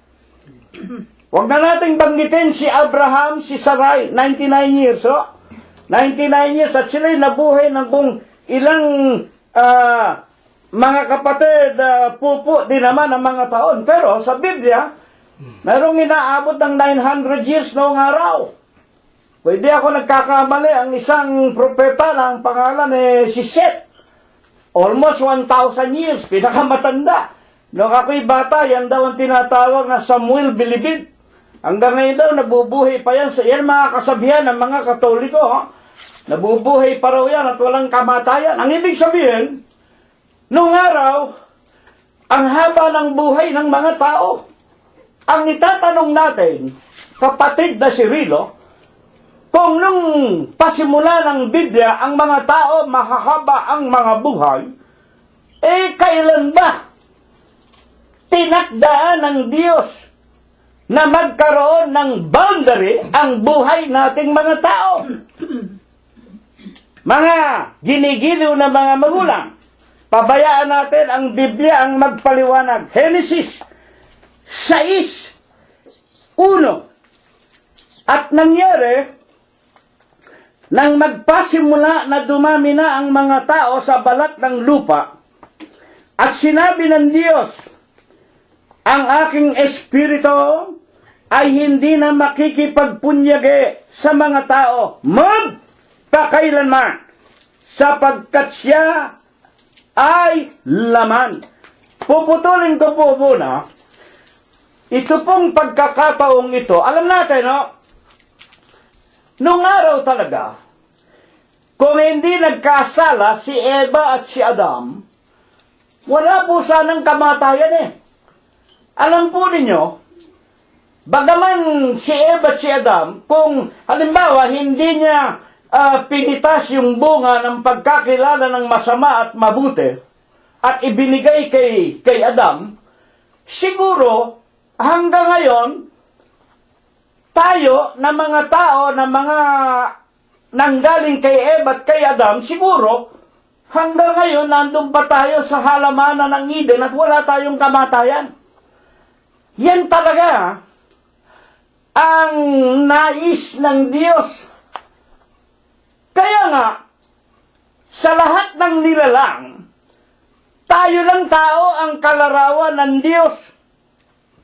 Huwag na nating banggitin si Abraham, si Sarai, 99 years, 99 years, at sila'y nabuhay ng kung ilang mga kapatid, pupo din naman ang mga taon. Pero sa Biblia, merong inaabot ng 900 years noong araw. Pwede ako nagkakamali, ang isang propeta na ang pangalan si Seth. Almost 1,000 years, pinakamatanda. Noong ako'y bata, yan daw ang tinatawag na Samuel Bilibid. Hanggang ngayon daw, nabubuhay pa yan. Yan mga kasabihan ng mga Katoliko. Nabubuhay pa raw yan at walang kamatayan. Ang ibig sabihin, noong araw, ang haba ng buhay ng mga tao. Ang itatanong natin, kapatid na si Rilo, Kung nung pasimula ng Biblia, ang mga tao mahahaba ang mga buhay, kailan ba tinakdaan ng Diyos na magkaroon ng boundary ang buhay nating mga tao? Mga ginigiliw na mga magulang, pabayaan natin ang Biblia ang magpaliwanag. Genesis 6:1. At nangyari, nang magpasimula na dumami na ang mga tao sa balat ng lupa, at sinabi ng Diyos, ang aking espiritu ay hindi na makikipagpunyagi sa mga tao magpakailanman, sapagkat siya ay laman. Puputulin ko po muna, ito pong pagkakataong ito, alam natin, no? Nung araw talaga, kung hindi nagkasala si Eva at si Adam, wala po sanang kamatayan eh. Alam po ninyo, bagaman si Eva at si Adam, kung halimbawa hindi niya pinitas yung bunga ng pagkakilala ng masama at mabuti, at ibinigay kay Adam, siguro hanggang ngayon, tayo na mga tao, na mga nanggaling kay Eva at kay Adam, siguro, hanggang ngayon, nandun pa tayo sa halamanan ng Eden at wala tayong kamatayan. Yan talaga ang nais ng Diyos. Kaya nga, sa lahat ng nilalang, tayo lang tao ang kalarawan ng Diyos.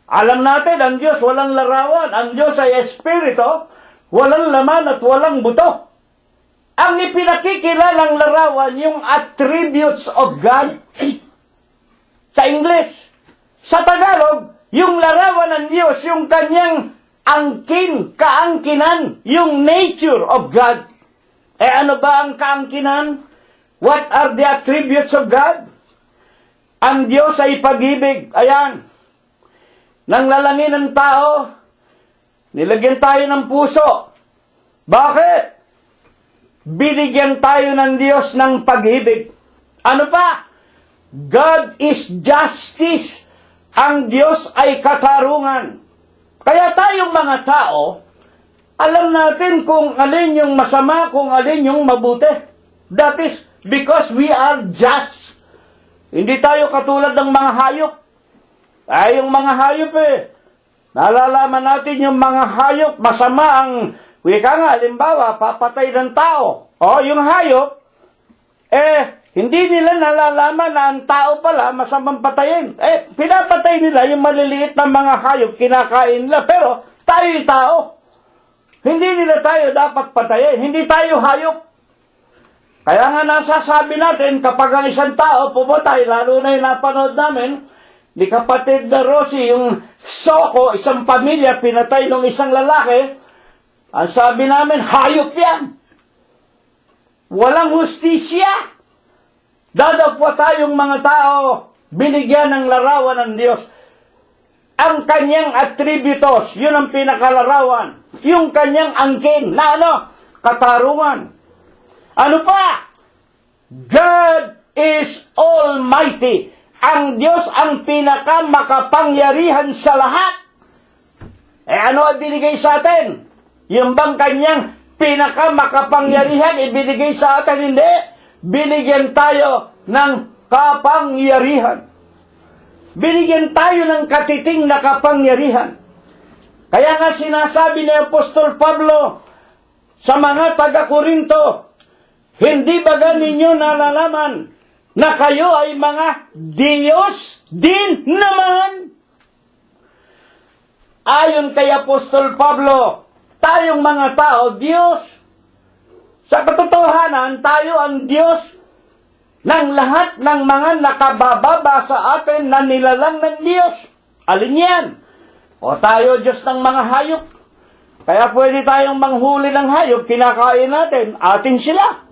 Alam natin, ang Diyos walang larawan. Ang Diyos ay espiritu, walang laman at walang buto. Ang ipinakikilalang larawan, yung attributes of God. Sa English. Sa Tagalog, yung larawan ng Diyos, yung kanyang angkin, kaangkinan, yung nature of God. Ano ba ang kaangkinan? What are the attributes of God? Ang Diyos ay pag-ibig. Ayan. Nang lalangin ng tao, nilagyan tayo ng puso. Bakit? Binigyan tayo ng Diyos ng pag-ibig. Ano pa? God is justice. Ang Diyos ay katarungan. Kaya tayong mga tao, alam natin kung alin yung masama, kung alin yung mabuti. That is because we are just. Hindi tayo katulad ng mga hayop. Yung mga hayop nalalaman natin yung mga hayop, masama ang, wika nga, halimbawa, papatay ng tao. Yung hayop, hindi nila nalalaman na ang tao pala masamang patayin. Pinapatay nila yung maliliit na mga hayop, kinakain nila, pero tayo'y tao. Hindi nila tayo dapat patayin, hindi tayo hayop. Kaya nga nasasabi natin, kapag ang isang tao pumatay, lalo na yung napanood namin, ni kapatid na Rosie, yung Soko, isang pamilya, pinatay ng isang lalaki, ang sabi namin, hayop yan. Walang hustisya. Dadapwa tayong mga tao, binigyan ng larawan ng Diyos. Ang kanyang attributos, yun ang pinakalarawan. Yung kanyang angkin, na katarungan. Ano pa? God is Almighty. Ang Diyos ang pinakamakapangyarihan sa lahat. Ano ang binigay sa atin? Yung bang kanyang pinakamakapangyarihan ibinigay sa atin? Hindi. Binigyan tayo ng kapangyarihan. Binigyan tayo ng katiting na kapangyarihan. Kaya nga sinasabi ni Apostol Pablo sa mga taga-Korinto, hindi ba ninyo nalalaman na kayo ay mga Diyos din naman? Ayon kay Apostol Pablo, tayong mga tao, Diyos. Sa katotohanan, tayo ang Diyos ng lahat ng mga nakabababa sa atin na nilalang ng Diyos. Alin yan? O tayo Diyos ng mga hayop. Kaya pwede tayong manghuli ng hayop, kinakain natin, atin sila.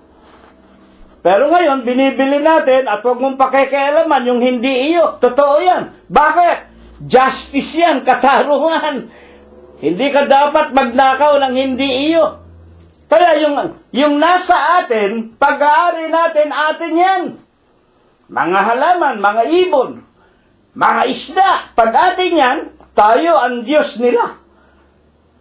Pero ngayon, binibili natin at huwag mong pakikialaman yung hindi iyo. Totoo yan. Bakit? Justice yan, katarungan. Hindi ka dapat magnakaw ng hindi iyo. Kaya yung nasa atin, pag-aari natin, atin yan. Mga halaman, mga ibon, mga isda, pag atin yan, tayo ang Diyos nila.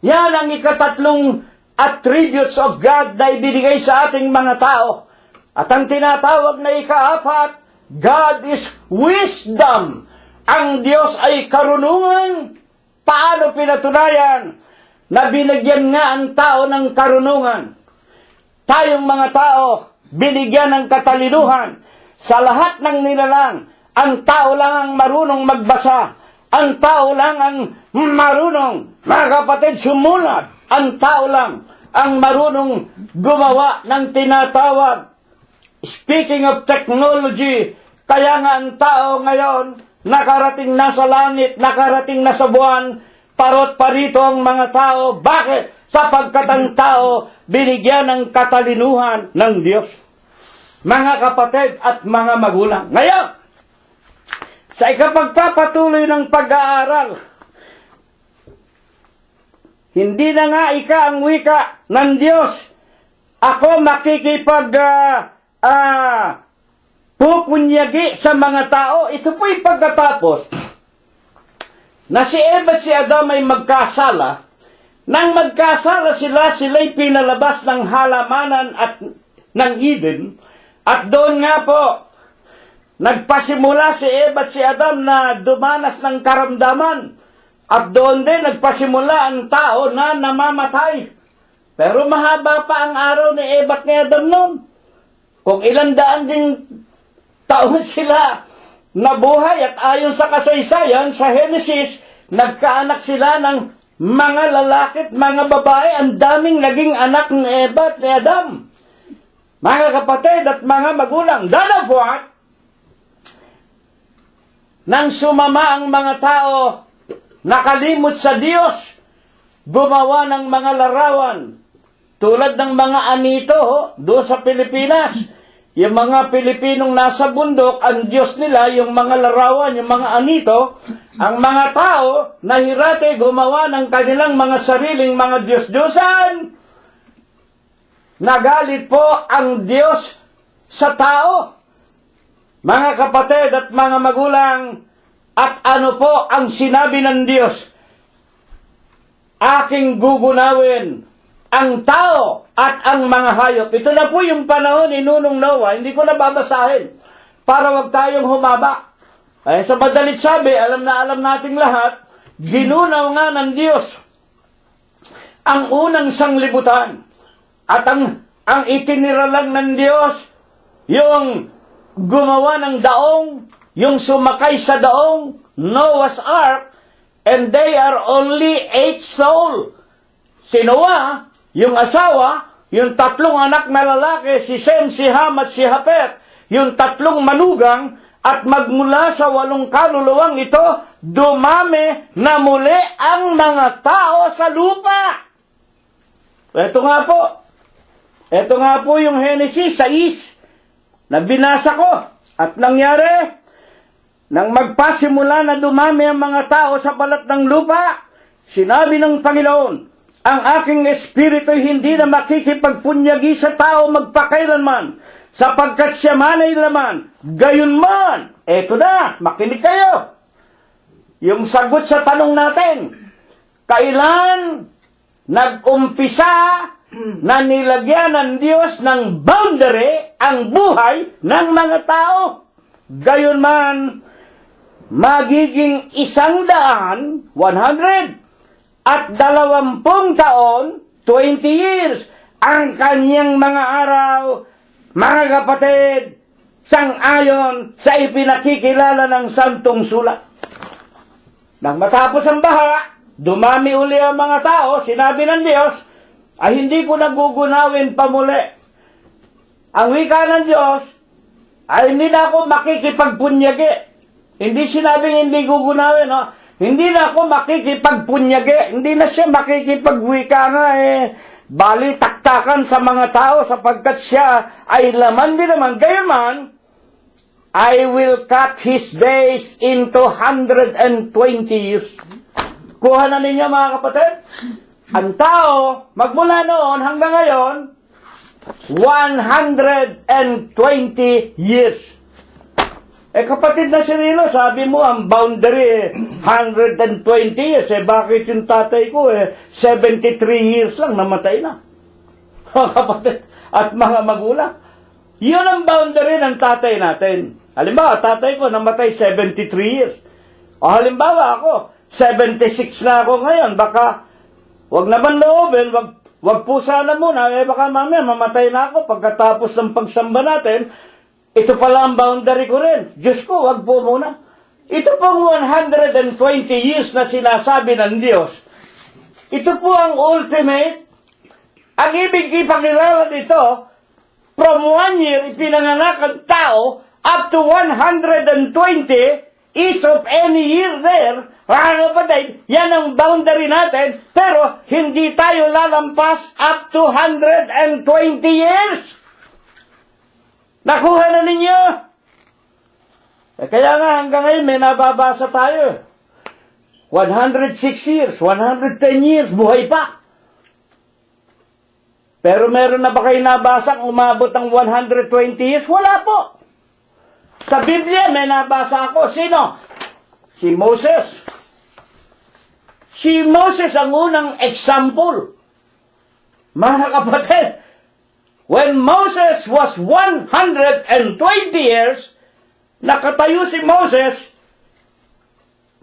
Yan ang ikatatlong attributes of God na ibinigay sa ating mga tao. At ang tinatawag na ikaapat, God is wisdom. Ang Diyos ay karunungan. Paano pinatunayan na binigyan nga ang tao ng karunungan? Tayong mga tao, binigyan ng katalinuhan. Sa lahat ng nilalang, ang tao lang ang marunong magbasa. Ang tao lang ang marunong, mga kapatid, sumulat. Ang tao lang ang marunong gumawa ng tinatawag. Speaking of technology, kaya nga ang tao ngayon, nakarating na sa langit, nakarating na sa buwan, parot parito ang mga tao. Bakit? Sapagkat ang tao binigyan ng katalinuhan ng Diyos. Mga kapatid at mga magulang. Ngayon, sa ikapagpapatuloy ng pag-aaral, hindi na nga ika ang wika ng Diyos. Ako pupunyagi sa mga tao. Ito po'y pagkatapos na si Eva at si Adam ay magkasala. Nang magkasala sila'y pinalabas ng halamanan at ng Eden. At doon nga po, nagpasimula si Eva at si Adam na dumanas ng karamdaman. At doon din nagpasimula ang tao na namamatay. Pero mahaba pa ang araw ni Eva at ni Adam noon. Kung ilang daan din taon sila nabuhay at ayon sa kasaysayan, sa Genesis, nagkaanak sila ng mga lalaki at mga babae. Ang daming naging anak ni Eva at ni Adam. Mga kapatid at mga magulang, dadapwat, nang sumama ang mga tao, nakalimot sa Diyos, gumawa ng mga larawan, tulad ng mga anito, doon sa Pilipinas. Yung mga Pilipinong nasa bundok, ang Diyos nila, yung mga larawan, yung mga anito, ang mga tao, nahirate gumawa ng kanilang mga sariling mga Diyos-Diyosan. Nagalit po ang Diyos sa tao. Mga kapatid at mga magulang, at ano po ang sinabi ng Diyos? Aking gugunawin ang tao at ang mga hayop. Ito na po yung panahon ni Nunong Noah. Hindi ko na babasahin para wag tayong humaba. Ay, sa madalit sabi, alam na alam nating lahat, ginunaw nga ng Diyos ang unang sanglibutan. At ang itiniralang ng Diyos, yung gumawa ng daong, yung sumakay sa daong, Noah's Ark, and they are only 8 souls. Si Noah, yung asawa, yung 3 anak na lalaki, si Sem, si Ham, at si Hapet, yung 3 manugang, at magmula sa 8 kaluluwang ito, dumami na muli ang mga tao sa lupa. Ito nga po yung Genesis 6 na binasa ko. At nangyari, nang magpasimula na dumami ang mga tao sa balat ng lupa, sinabi ng Panginoon, ang aking espiritu hindi na makikipagpunyagi sa tao magpakailanman, sapagkat siya man ay laman. Gayunman, eto na, makinig kayo. Yung sagot sa tanong natin, kailan nag-umpisa na nilagyan ng Diyos ng boundary ang buhay ng mga tao? Gayunman, magiging 100, 100, at 20 taon, 20 years, ang kanyang mga araw, mga kapatid, sang-ayon sa ipinakikilala ng Santong Sulat. Nang matapos ang baha, dumami uli ang mga tao, sinabi ng Diyos, ay hindi ko nagugunawin pa muli. Ang wika ng Diyos, ay hindi na ako makikipagpunyagi. Hindi sinabing hindi gugunawin, no? Hindi na ako makikipagpunyagi. Hindi na siya makikipagwika nga, bali taktakan sa mga tao sapagkat siya ay laman din naman. Gayunman, I will cut his days into 120 years. Kuha na ninyo mga kapatid. Ang tao, magmula noon hanggang ngayon, 120 years. Kapatid na Cirilo, sabi mo, ang boundary, 120 years. Bakit yung tatay ko, 73 years lang, namatay na. Mga kapatid at mga magulang. Yun ang boundary ng tatay natin. Halimbawa, tatay ko namatay 73 years. O halimbawa ako, 76 na ako ngayon. Baka, wag naman loobin, wag po sana muna. Baka mamaya mamatay na ako pagkatapos ng pagsamba natin. Ito pala ang boundary ko rin. Diyos ko, wag po muna. Ito pong 120 years na sinasabi ng Diyos. Ito po ang ultimate. Ang ibig ipakilala dito, from 1 year, ipinanganak ang tao, up to 120, each of any year there, mga kapatid, yan ang boundary natin, pero hindi tayo lalampas up to 120 years. Nakuha na ninyo? Kaya nga hanggang ngayon may nababasa tayo. 106 years, 110 years, buhay pa. Pero meron na ba kayo nabasang umabot ng 120 years? Wala po. Sa Biblia may nabasa ako. Sino? Si Moses. Si Moses ang unang example. Mga kapatid, when Moses was 120 years, nakatayo si Moses,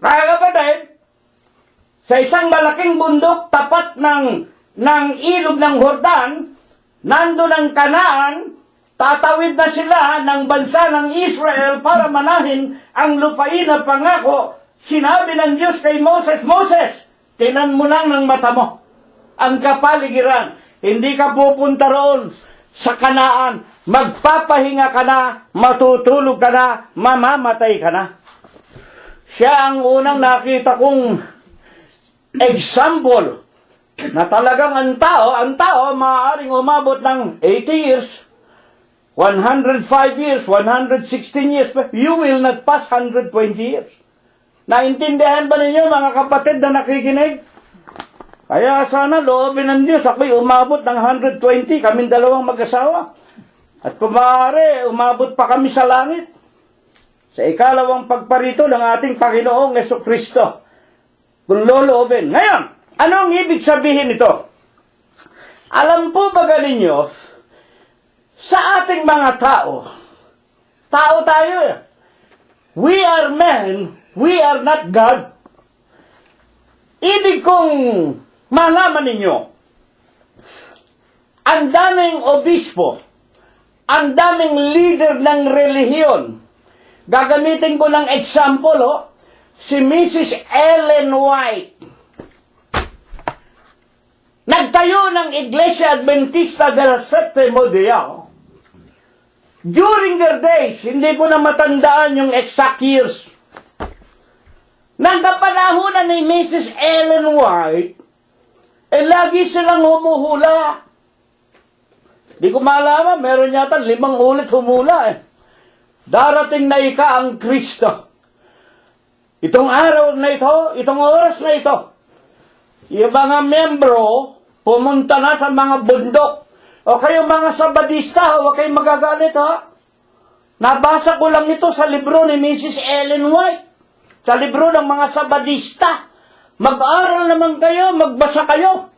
mga kapatid, sa isang malaking bundok tapat ng ilog ng Jordan, nandun ang Kanaan, tatawid na sila ng bansa ng Israel para manahin ang lupain na pangako. Sinabi ng Diyos kay Moses, Moses, tinan mo lang ng mata mo ang kapaligiran. Hindi ka pupunta roon sa Kanaan. Magpapahinga ka na, matutulog ka na, mamamatay ka na. Siya ang unang nakita kong example na talagang ang tao maaaring umabot ng 80 years, 105 years, 116 years, but you will not pass 120 years. Naintindihan ba ninyo mga kapatid na nakikinig? Kaya sana loobin ng Diyos, ako'y umabot ng 120, kaming dalawang mag-asawa. At kung maaari, umabot pa kami sa langit. Sa ikalawang pagparito ng ating Panginoong Jesucristo. Kung loloobin. Ngayon, anong ibig sabihin nito? Alam po ba ninyo, sa ating mga tao tayo, we are men, we are not God. Ibig kong malaman ninyo, ang daming obispo, ang daming leader ng relihiyon. Gagamitin ko ng example, si Mrs. Ellen White. Nagtayo ng Iglesia Adventista del Sétimo Día. During their days, hindi ko na matandaan yung exact years. Nang kapanahunan ni Mrs. Ellen White, lagi silang humuhula. Di ko malaman, meron yata 5 ulit humula. Darating na ika ang Kristo. Itong araw na ito, itong oras na ito, yung mga membro, pumunta na sa mga bundok. O kayo mga Sabadista, huwag kayong magagalit ha. Nabasa ko lang ito sa libro ni Mrs. Ellen White. Sa libro ng mga Sabadista. Mag-aral naman kayo, magbasa kayo.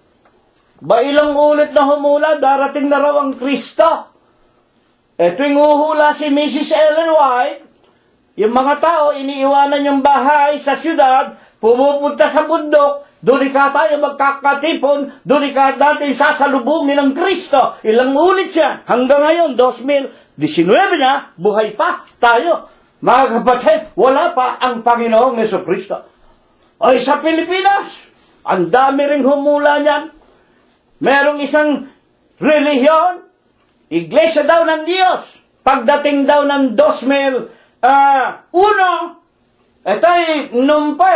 Ba ilang ulit na humula, darating na raw ang Kristo. Tuwing uhula si Mrs. Ellen White, yung mga tao, iniiwanan yung bahay sa syudad, pumupunta sa bundok, doon ka tayo magkakatipon, doon ka natin sasalubungin ng Kristo. Ilang ulit siya. Hanggang ngayon, 2019 na, buhay pa tayo. Mga kapatid, wala pa ang Panginoong Jesucristo. Ay sa Pilipinas, ang dami ring humula niyan. Merong isang relihiyon, Iglesia daw ng Diyos. Pagdating daw ng 2001, ito'y nung pa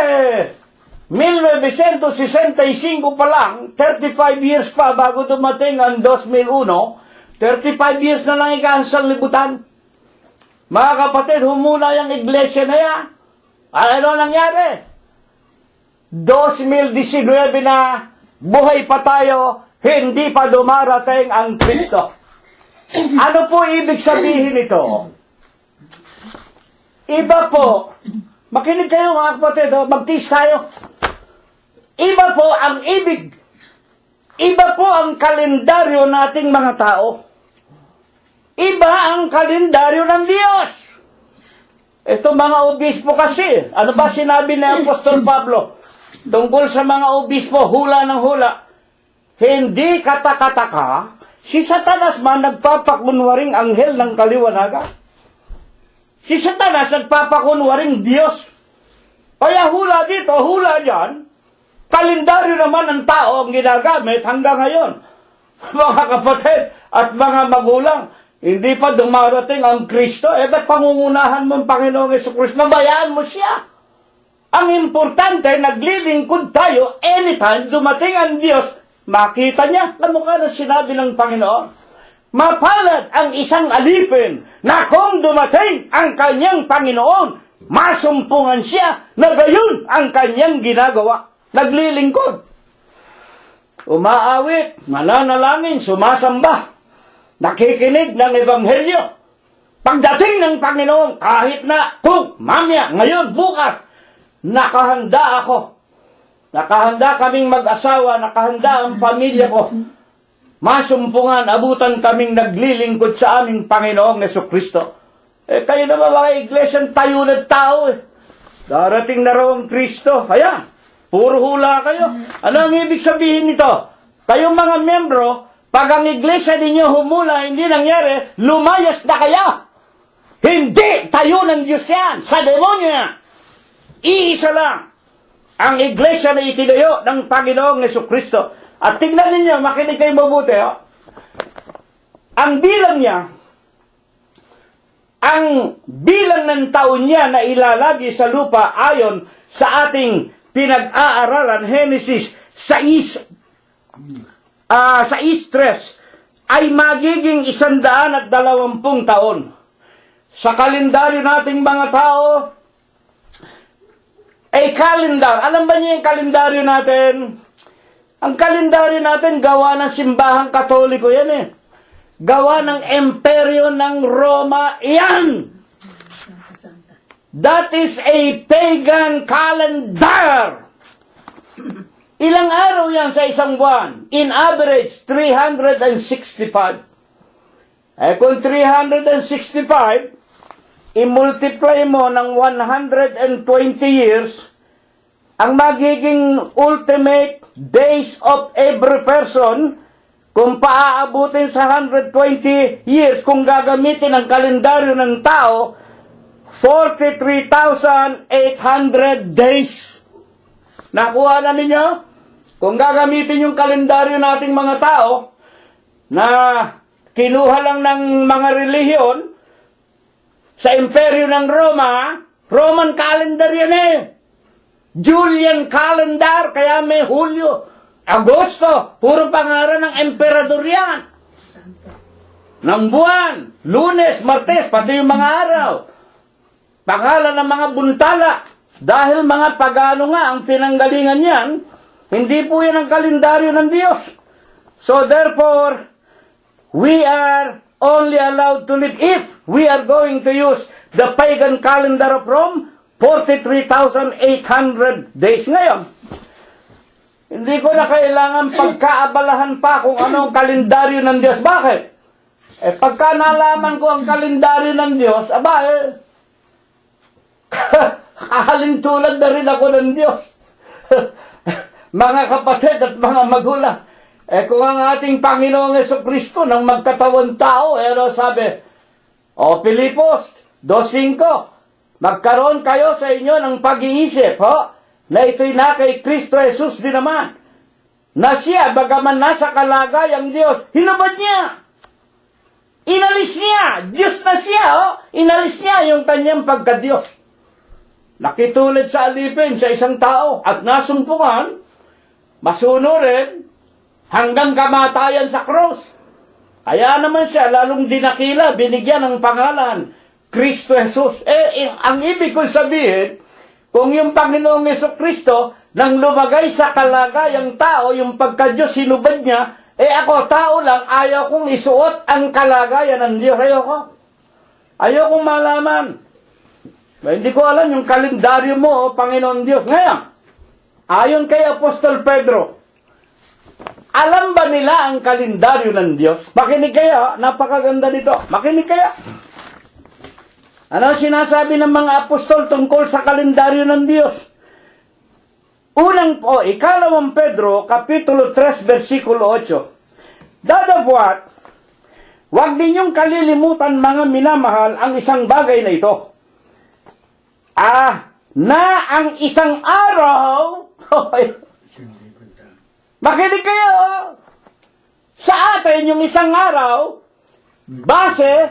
1965 pa lang, 35 years pa bago dumating ang 2001, 35 years na lang ikahansang libutan. Mga kapatid, humula yung iglesia na yan. Ano nangyari? 2019 na, buhay pa tayo, hindi pa dumarating ang Kristo. Ano po ibig sabihin nito? Iba po, makinig kayo mga kapatid, magtiis tayo. Iba po ang ibig, iba po ang kalendaryo nating mga tao. Iba ang kalendaryo ng Diyos. Ito mga obispo kasi, ano ba sinabi ni Apostol Pablo? Tungkol sa mga obispo, hula ng hula. Hindi katakataka, si Satanas man nagpapakunwaring anghel ng kaliwanagan. Si Satanas nagpapakunwaring Diyos. Kaya hula dito, hula dyan, kalendaryo naman ng tao ang ginagamit hanggang ngayon. Mga kapatid at mga magulang, hindi pa dumarating ang Kristo, ba't pangungunahan mo ang Panginoong Jesucristo? Bayaan mo siya. Ang importante, naglilingkod tayo anytime dumating ang Diyos, makita niya. Kamukha na sinabi ng Panginoon. Mapalad ang isang alipin na kung dumating ang kanyang Panginoon, masumpungan siya na gayon ang kanyang ginagawa. Naglilingkod. Umaawit, mananalangin, sumasamba, nakikinig ng Ebanghelyo. Pagdating ng Panginoon, kahit na kung mamaya, ngayon, bukas, nakahanda ako. Nakahanda kaming mag-asawa, nakahanda ang pamilya ko. Masumpungan, abutan kaming naglilingkod sa aming Panginoong Jesucristo. Kayo naman mga iglesia, tayo na tao Darating na raw ang Kristo. Ayan, puro hula kayo. Ano ang ibig sabihin nito? Kayong mga membro, pag ang iglesia ninyo humula, hindi nangyari, lumayas na kaya. Hindi! Tayo ng Diyos yan! Sa demonyo yan! Iisa lang ang iglesia na itinayo ng Panginoong Jesucristo. At tingnan ninyo, makinig kayo mabuti. Ang bilang niya, ang bilang ng taon niya na ilalagi sa lupa ayon sa ating pinag-aaralan, Genesis 6, 6:3, ay magiging 120 taon. Sa kalendaryo nating mga tao, kalendar. Alam ba niyo yung kalendaryo natin? Ang kalendaryo natin, gawa ng simbahang Katoliko yan eh. Gawa ng imperyo ng Roma, yan! That is a pagan calendar! Ilang araw yan sa isang buwan? In average, 365. Kung 365, i-multiply mo ng 120 years, ang magiging ultimate days of every person, kung paaabutin sa 120 years, kung gagamitin ang kalendaryo ng tao, 43,800 days. Nakuha na ninyo? Kung gagamitin yung kalendaryo nating mga tao, na kinuha lang ng mga relihiyon, sa imperyo ng Roma, Roman calendar yan eh. Julian calendar, kaya may Hulyo, Agosto, puro pangalan ng emperador yan. Ng buwan, Lunes, Martes, pati yung mga araw. Pangalan ng mga buntala. Dahil mga pagano nga ang pinanggalingan yan, hindi po yan ang kalendaryo ng Diyos. So therefore, we are only allowed to live if we are going to use the pagan calendar of Rome, 43,800 days ngayon. Hindi ko na kailangan pagkaabalahan pa kung ano ang kalendaryo ng Diyos. Bakit? Pagka nalaman ko ang kalendaryo ng Diyos, kahalintulad na rin ako ng Diyos. Mga kapatid at mga magulang, kung ang ating Panginoong Jesucristo nang magkatawan tao, ano sabi? Pilipos 2:5, magkaroon kayo sa inyo ng pag-iisip, na ito'y na kay Kristo Jesus din naman. Na siya, bagaman nasa kalagayang Diyos, hinubad niya. Inalis niya. Diyos na siya, Inalis niya yung kanyang pagka-Diyos. Nakitulad sa alipin sa isang tao at nasumpungan, masunurin, hanggang kamatayan sa cross. Kaya naman siya, lalong dinakila, binigyan ng pangalan, Kristo Jesus. Ang ibig ko sabihin, kung yung Panginoong Jesucristo nang lumagay sa kalagayang tao, yung pagka-Diyos, sinubad niya, ako, tao lang, ayaw kong isuot ang kalagayan ng Diyos. Ayaw kong malaman. Hindi ko alam yung kalendaryo mo, Panginoon Diyos. Ngayon, ayon kay Apostol Pedro, alam ba nila ang kalendaryo ng Diyos? Makinig kayo, napakaganda nito. Makinig kayo. Ano sinasabi ng mga apostol tungkol sa kalendaryo ng Diyos? Ikalawang Pedro, Kapitulo 3, versikulo 8. Dadapwat, huwag ninyong kalilimutan, mga minamahal, ang isang bagay na ito. Na ang isang araw, makinig kayo, sa atin yung isang araw, base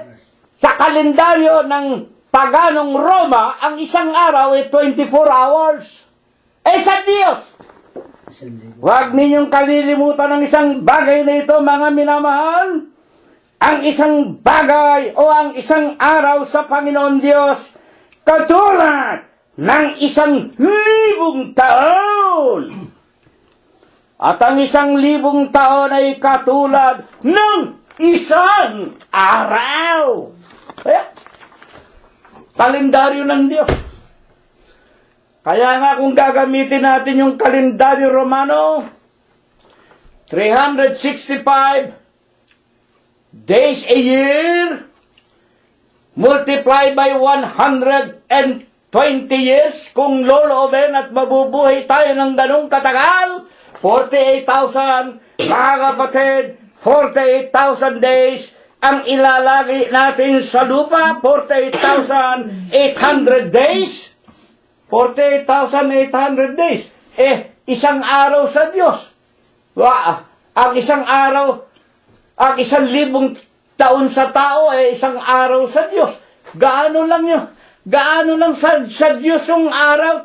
sa kalendaryo ng paganong Roma, ang isang araw ay 24 hours. Sa Diyos, huwag ninyong kalilimutan ang isang bagay na ito, mga minamahal. Ang isang bagay o ang isang araw sa Panginoon Diyos, katulad ng 1,000 taon. At ang 1,000 taon ay katulad ng isang araw. Kalendaryo ng Diyos. Kaya nga kung gagamitin natin yung kalendaryo Romano, 365 days a year, multiply by 120 years, kung loloobin at mabubuhay tayo ng ganong katagal, 48,000, mga kapatid, 48,000 days, ang ilalagay natin sa lupa, 48,800 days. 48,800 days. Isang araw sa Diyos. Ang isang araw, ang 1,000 taon sa tao, isang araw sa Diyos. Gaano lang yun? Gaano lang sa Diyos yung araw,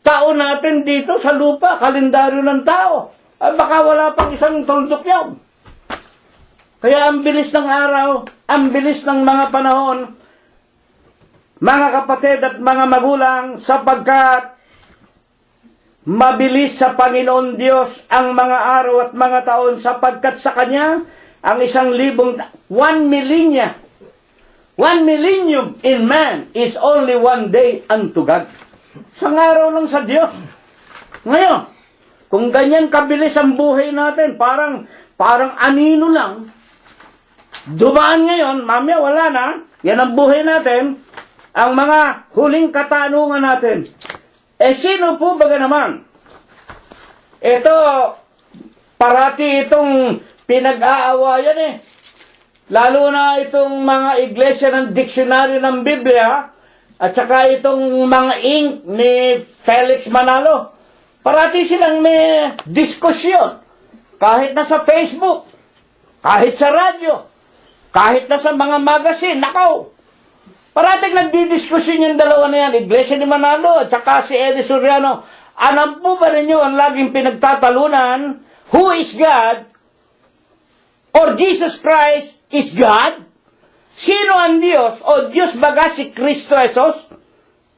taon natin dito sa lupa, kalendaryo ng tao. Baka wala pang isang tuldok yun. Kaya ang bilis ng araw, ang bilis ng mga panahon, mga kapatid at mga magulang, sapagkat mabilis sa Panginoon Diyos ang mga araw at mga taon, sapagkat sa Kanya, ang 1,000, 1 millennium in man is only 1 day unto God. Isang araw lang sa Diyos. Ngayon, kung ganyan kabilis ang buhay natin, parang anino lang, dumaan ngayon, mamaya wala na, yan ang buhay natin, ang mga huling katanungan natin. Sino po ba naman? Ito, parati itong pinag-aawayan Lalo na itong mga iglesia ng diksyonaryo ng Biblia, at saka itong mga ink ni Felix Manalo. Parati silang may diskusyon. Kahit na sa Facebook, kahit sa radyo, kahit na sa mga magazine, nakaw. Parating nagdidiskusyon yung dalawa na yan, Iglesia ni Manalo at saka si Eddie Soriano. Alam po ba ninyo ang laging pinagtatalunan? Who is God? Or Jesus Christ is God? Sino ang Diyos? O Diyos baga si Kristo Jesus?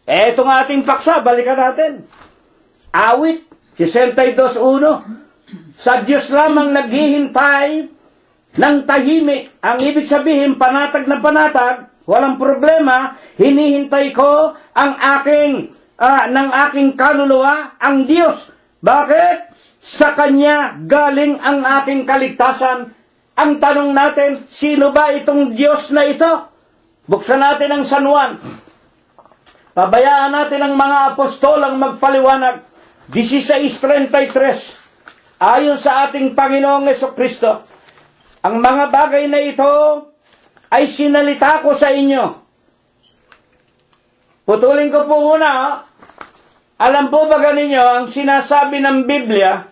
Etong ating paksa, balikan natin. Awit, 62:1. Sa Diyos lamang naghihintay ng tahimik. Ang ibig sabihin, panatag na panatag, walang problema, hinihintay ko ang ng aking kaluluwa, ang Diyos. Bakit? Sa Kanya galing ang aking kaligtasan. Ang tanong natin, sino ba itong Diyos na ito? Buksan natin ang San Juan. Pabayaan natin ang mga apostol ang magpaliwanag. 16:33. Ayon sa ating Panginoong Jesucristo, ang mga bagay na ito ay sinalita ko sa inyo. Putulin ko po muna. Alam po ba ninyo, ang sinasabi ng Biblia,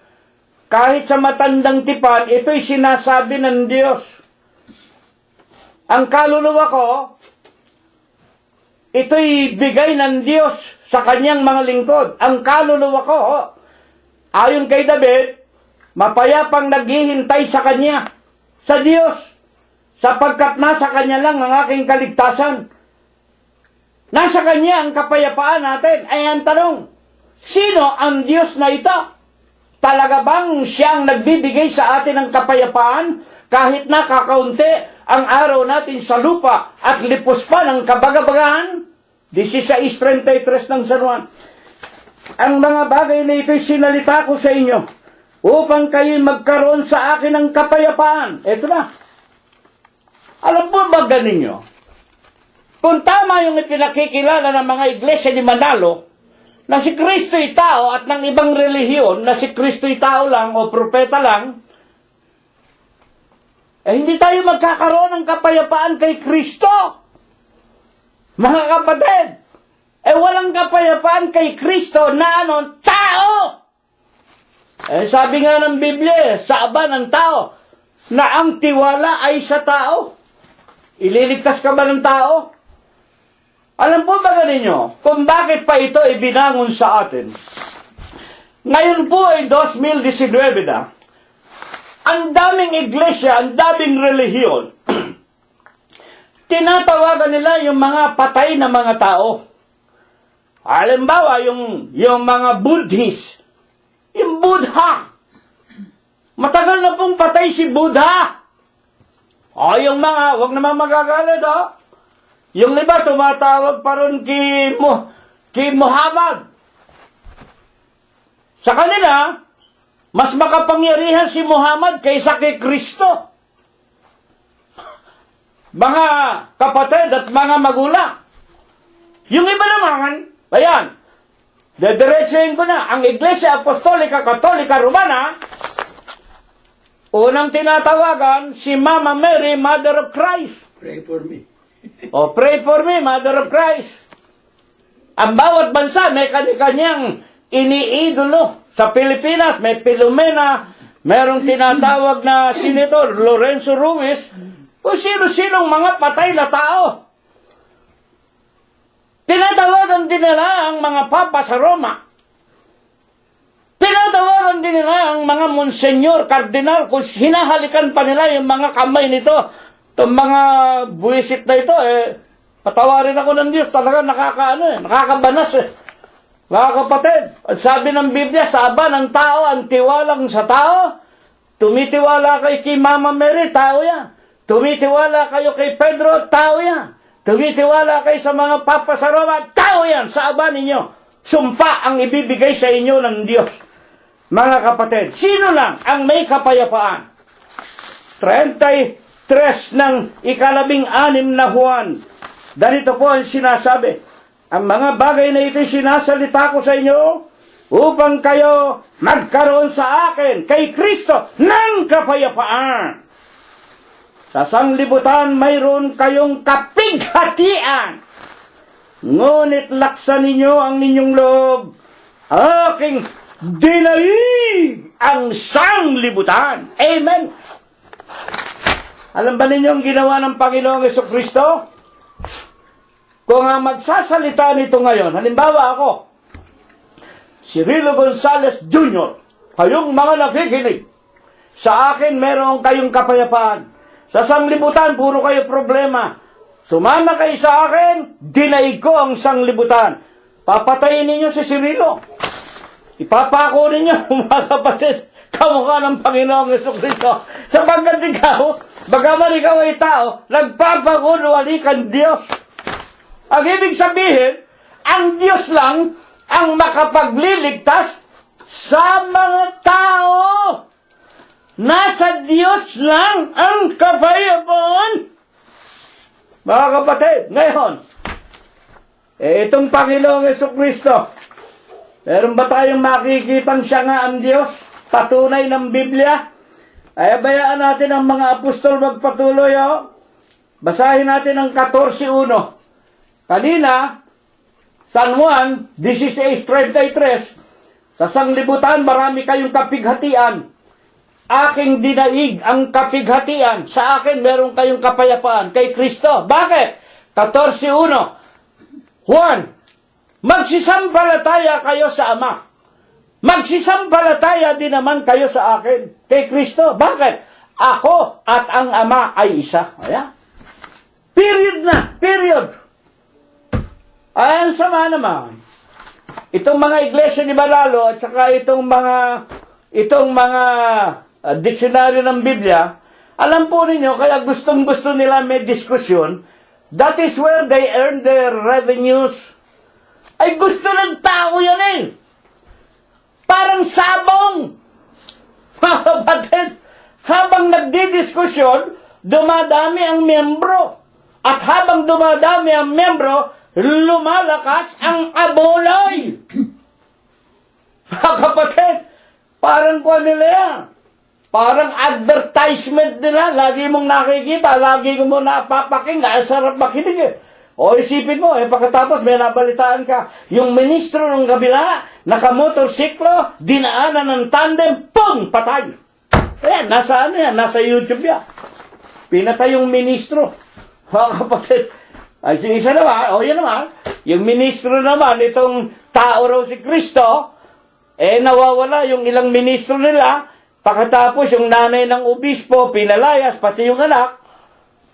kahit sa matandang tipan, ito'y sinasabi ng Diyos. Ang kaluluwa ko, ito'y bigay ng Diyos sa kanyang mga lingkod. Ang kaluluwa ko, ayon kay David, mapayapang naghihintay sa Kanya, sa Diyos, sapagkat nasa Kanya lang ang aking kaligtasan. Nasa Kanya ang kapayapaan natin. Ay ang tanong, Sino ang Diyos na ito? Talaga bang siyang nagbibigay sa atin ng kapayapaan kahit na kakaunti ang araw natin sa lupa at lipos pa ng kabagabagahan? 16:33 ng San Juan. Ang mga bagay na ito'y sinalita ko sa inyo upang kayo'y magkaroon sa akin ng kapayapaan. Ito na. Alam po ba ganinyo? Kung tama yung ipinakikilala ng mga iglesia ni Manalo, na si Kristo'y tao at ng ibang relihiyon na si Kristo'y tao lang o propeta lang, hindi tayo magkakaroon ng kapayapaan kay Kristo. Mga kapatid, walang kapayapaan kay Kristo na tao. Sabi nga ng Biblia, sa aba ng tao, na ang tiwala ay sa tao. Ililigtas ka ba ng tao? Alam po ba ninyo kung bakit pa ito ibinangon sa atin? Ngayon po ay 2019 na. Ang daming iglesia, ang daming relihiyon. Tinatawagan nila yung mga patay na mga tao. Halimbawa, yung mga Buddhist. Yung Buddha. Matagal na pong patay si Buddha. Yung mga, wag naman magagalit, Yung iba, tumatawag pa ron kay Muhammad. Sa kanila, mas makapangyarihan si Muhammad kaysa kay Kristo. Mga kapatid at mga magulang. Yung iba naman, ayan, dediretsahin ko na, ang Iglesia Apostolika Katolika Romana, unang tinatawagan, si Mama Mary, Mother of Christ. Pray for me. Pray for me, Mother of Christ. Ang bawat bansa may kanya-kanyang iniidolo. Sa Pilipinas, may Filomena, merong tinatawag na Senator Lorenzo Ruiz, o sino-sinong mga patay na tao. Tinatawagan din nila ang mga papa sa Roma. Tinatawagan din nila ang mga monsenyor, kardinal, kung hinahalikan pa nila yung mga kamay nito. Itong mga buwisit na ito, patawarin ako ng Diyos, talaga nakakabanas. Mga kapatid, at sabi ng Biblia, sa aba ng tao, ang tiwalang sa tao, tumitiwala kayo kay Mama Mary, tao yan. Tumitiwala kayo kay Pedro, tao yan. Tumitiwala kayo sa mga papa sa Roma, tao yan. Sa aba ninyo, sumpa ang ibibigay sa inyo ng Diyos. Mga kapatid, sino lang ang may kapayapaan? 33 ng 16 na Juan. Ganito po ang sinasabi. Ang mga bagay na ito'y sinasalita ko sa inyo upang kayo magkaroon sa akin, kay Kristo, ng kapayapaan. Sa sanglibutan, mayroon kayong kapighatian. Ngunit laksan ninyo ang inyong loob. Aking dinaig ang sanglibutan. Amen. Alam ba ninyo ang ginawa ng Panginoong Jesucristo? Kung magsasalita nito ngayon, halimbawa ako, Cirilo Gonzalez Jr., kayong mga nakikinig, sa akin meron kayong kapayapaan. Sa sanglibutan, puro kayo problema. Sumama kayo sa akin, dinaig ko ang sanglibutan. Papatayin ninyo si Cirilo. Ipapako ninyo, mga kapatid, kamukha ng Panginoong Jesucristo. Sapagkat ikaw, bagaman ikaw ay tao, nagpapakunwali kang Diyos. Ang ibig sabihin, ang Diyos lang ang makapagliligtas sa mga tao. Nasa Diyos lang ang kapayapaan. Mga kapatid, ngayon, itong Panginoong Jesucristo, meron ba tayong makikitang siya nga ang Diyos? Patunay ng Biblia? Ay bayaan natin ang mga apostol magpatuloy. Basahin natin ang 14:1. Kanina, San Juan 16:33, sa sanglibutan marami kayong kapighatian. Aking dinaig ang kapighatian. Sa akin meron kayong kapayapaan. Kay Kristo. Bakit? 14:1. Juan, magsisampalataya kayo sa Ama. Magsisampalataya din naman kayo sa akin. Kay Kristo. Bakit? Ako at ang Ama ay isa. Ayan. Period na. Period. Ay, ang sama naman. Itong mga iglesia ni Balalo at saka itong mga diksyonaryo ng Biblia, alam po ninyo, kaya gustong-gusto nila may diskusyon, that is where they earn their revenues. Ay gusto ng tao yan eh. Parang sabong. Mga kapatid, habang nagdidiskusyon, dumadami ang membro. At habang dumadami ang membro, lumalakas ang abuloy. Mga kapatid, parang kung nila yan. Parang advertisement nila. Lagi mong nakikita, lagi mo napapakinggan. Ang sarap makinig eh. O isipin mo, pagkatapos may nabalitaan ka, yung ministro ng kabila, nakamotorsiklo, dinaanan ng tandem, pum! Patay. Nasa Nasa YouTube yan. Pinatay yung ministro. Mga kapatid, ay isa naman, yan naman, yung ministro naman, itong tao raw si Kristo, nawawala yung ilang ministro nila, pagkatapos yung nanay ng obispo, pinalayas, pati yung anak,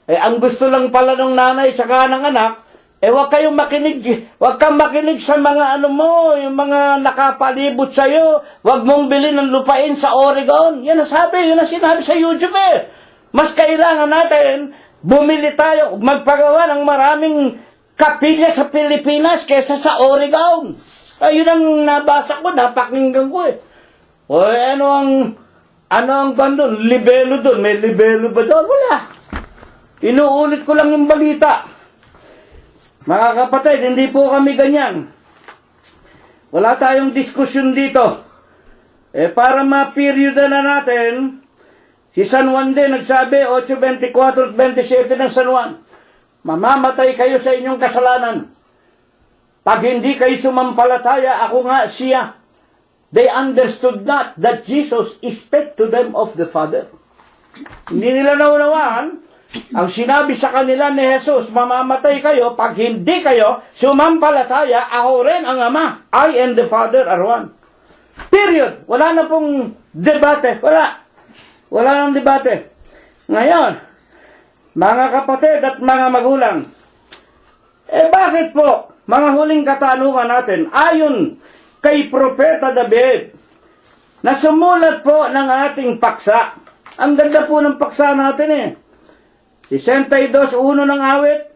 ang gusto lang pala ng nanay tsaka ng anak, huwag kang makinig sa mga yung mga nakapalibot sa'yo, huwag mong bilhin ng lupain sa Oregon. Yan ang sinabi sa YouTube eh. Mas kailangan natin, bumili tayo, magpagawa ng maraming kapilya sa Pilipinas kesa sa Oregon. Ayun ang nabasa ko, napakinggan ko eh. Ano ang doon? Libelo doon. May libelo ba doon? Wala. Inuulit ko lang yung balita. Mga kapatid, hindi po kami ganyan. Wala tayong diskusyon dito. Para ma-perioda na natin, si San Juan din nagsabi, 8:24 at 27 ng San Juan, mamamatay kayo sa inyong kasalanan. Pag hindi kayo sumampalataya, ako nga siya. They understood not that Jesus spake to them of the Father. Hindi nila naunawaan. Ang sinabi sa kanila ni Jesus, mamamatay kayo pag hindi kayo sumampalataya, ako rin ang Ama. I and the Father are one. Period. Wala na pong debate. Wala nang debate. Ngayon, mga kapatid at mga magulang, bakit po, mga huling katanungan natin, ayon kay Propeta David, na sumulat po ng ating paksa. Ang ganda po ng paksa natin eh. 62:1 ng awit,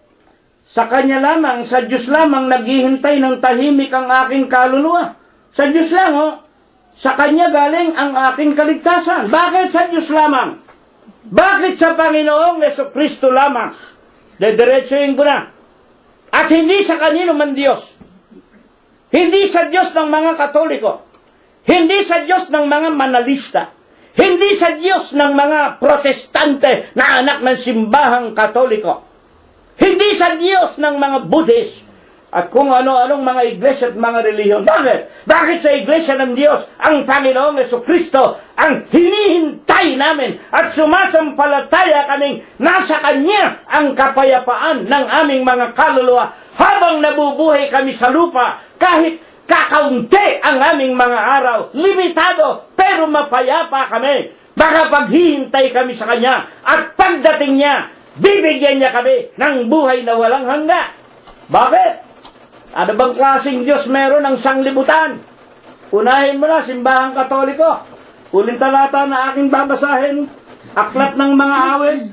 sa Kanya lamang, sa Diyos lamang, naghihintay ng tahimik ang aking kaluluwa. Sa Diyos lang, sa Kanya galing ang aking kaligtasan. Bakit sa Diyos lamang? Bakit sa Panginoong Jesucristo lamang? Dediretsuhin ko na. At hindi sa kanino man Diyos. Hindi sa Diyos ng mga Katoliko. Hindi sa Diyos ng mga manalista. Hindi sa Diyos ng mga protestante na anak ng simbahang Katoliko. Hindi sa Diyos ng mga Buddhist at kung ano-anong mga iglesia at mga relihiyon. Bakit? Bakit sa iglesia ng Diyos ang Panginoong Jesucristo ang hinihintay namin at sumasampalataya kaming nasa Kanya ang kapayapaan ng aming mga kaluluwa habang nabubuhay kami sa lupa kahit kakaunti ang aming mga araw, limitado, pero mapayapa kami. Baka paghihintay kami sa Kanya at pagdating niya, bibigyan niya kami ng buhay na walang hangga. Bakit? Ano bang klaseng Diyos meron ng sanglibutan? Unahin mo na, simbahang Katoliko. Uling talata na aking babasahin, aklat ng mga awit.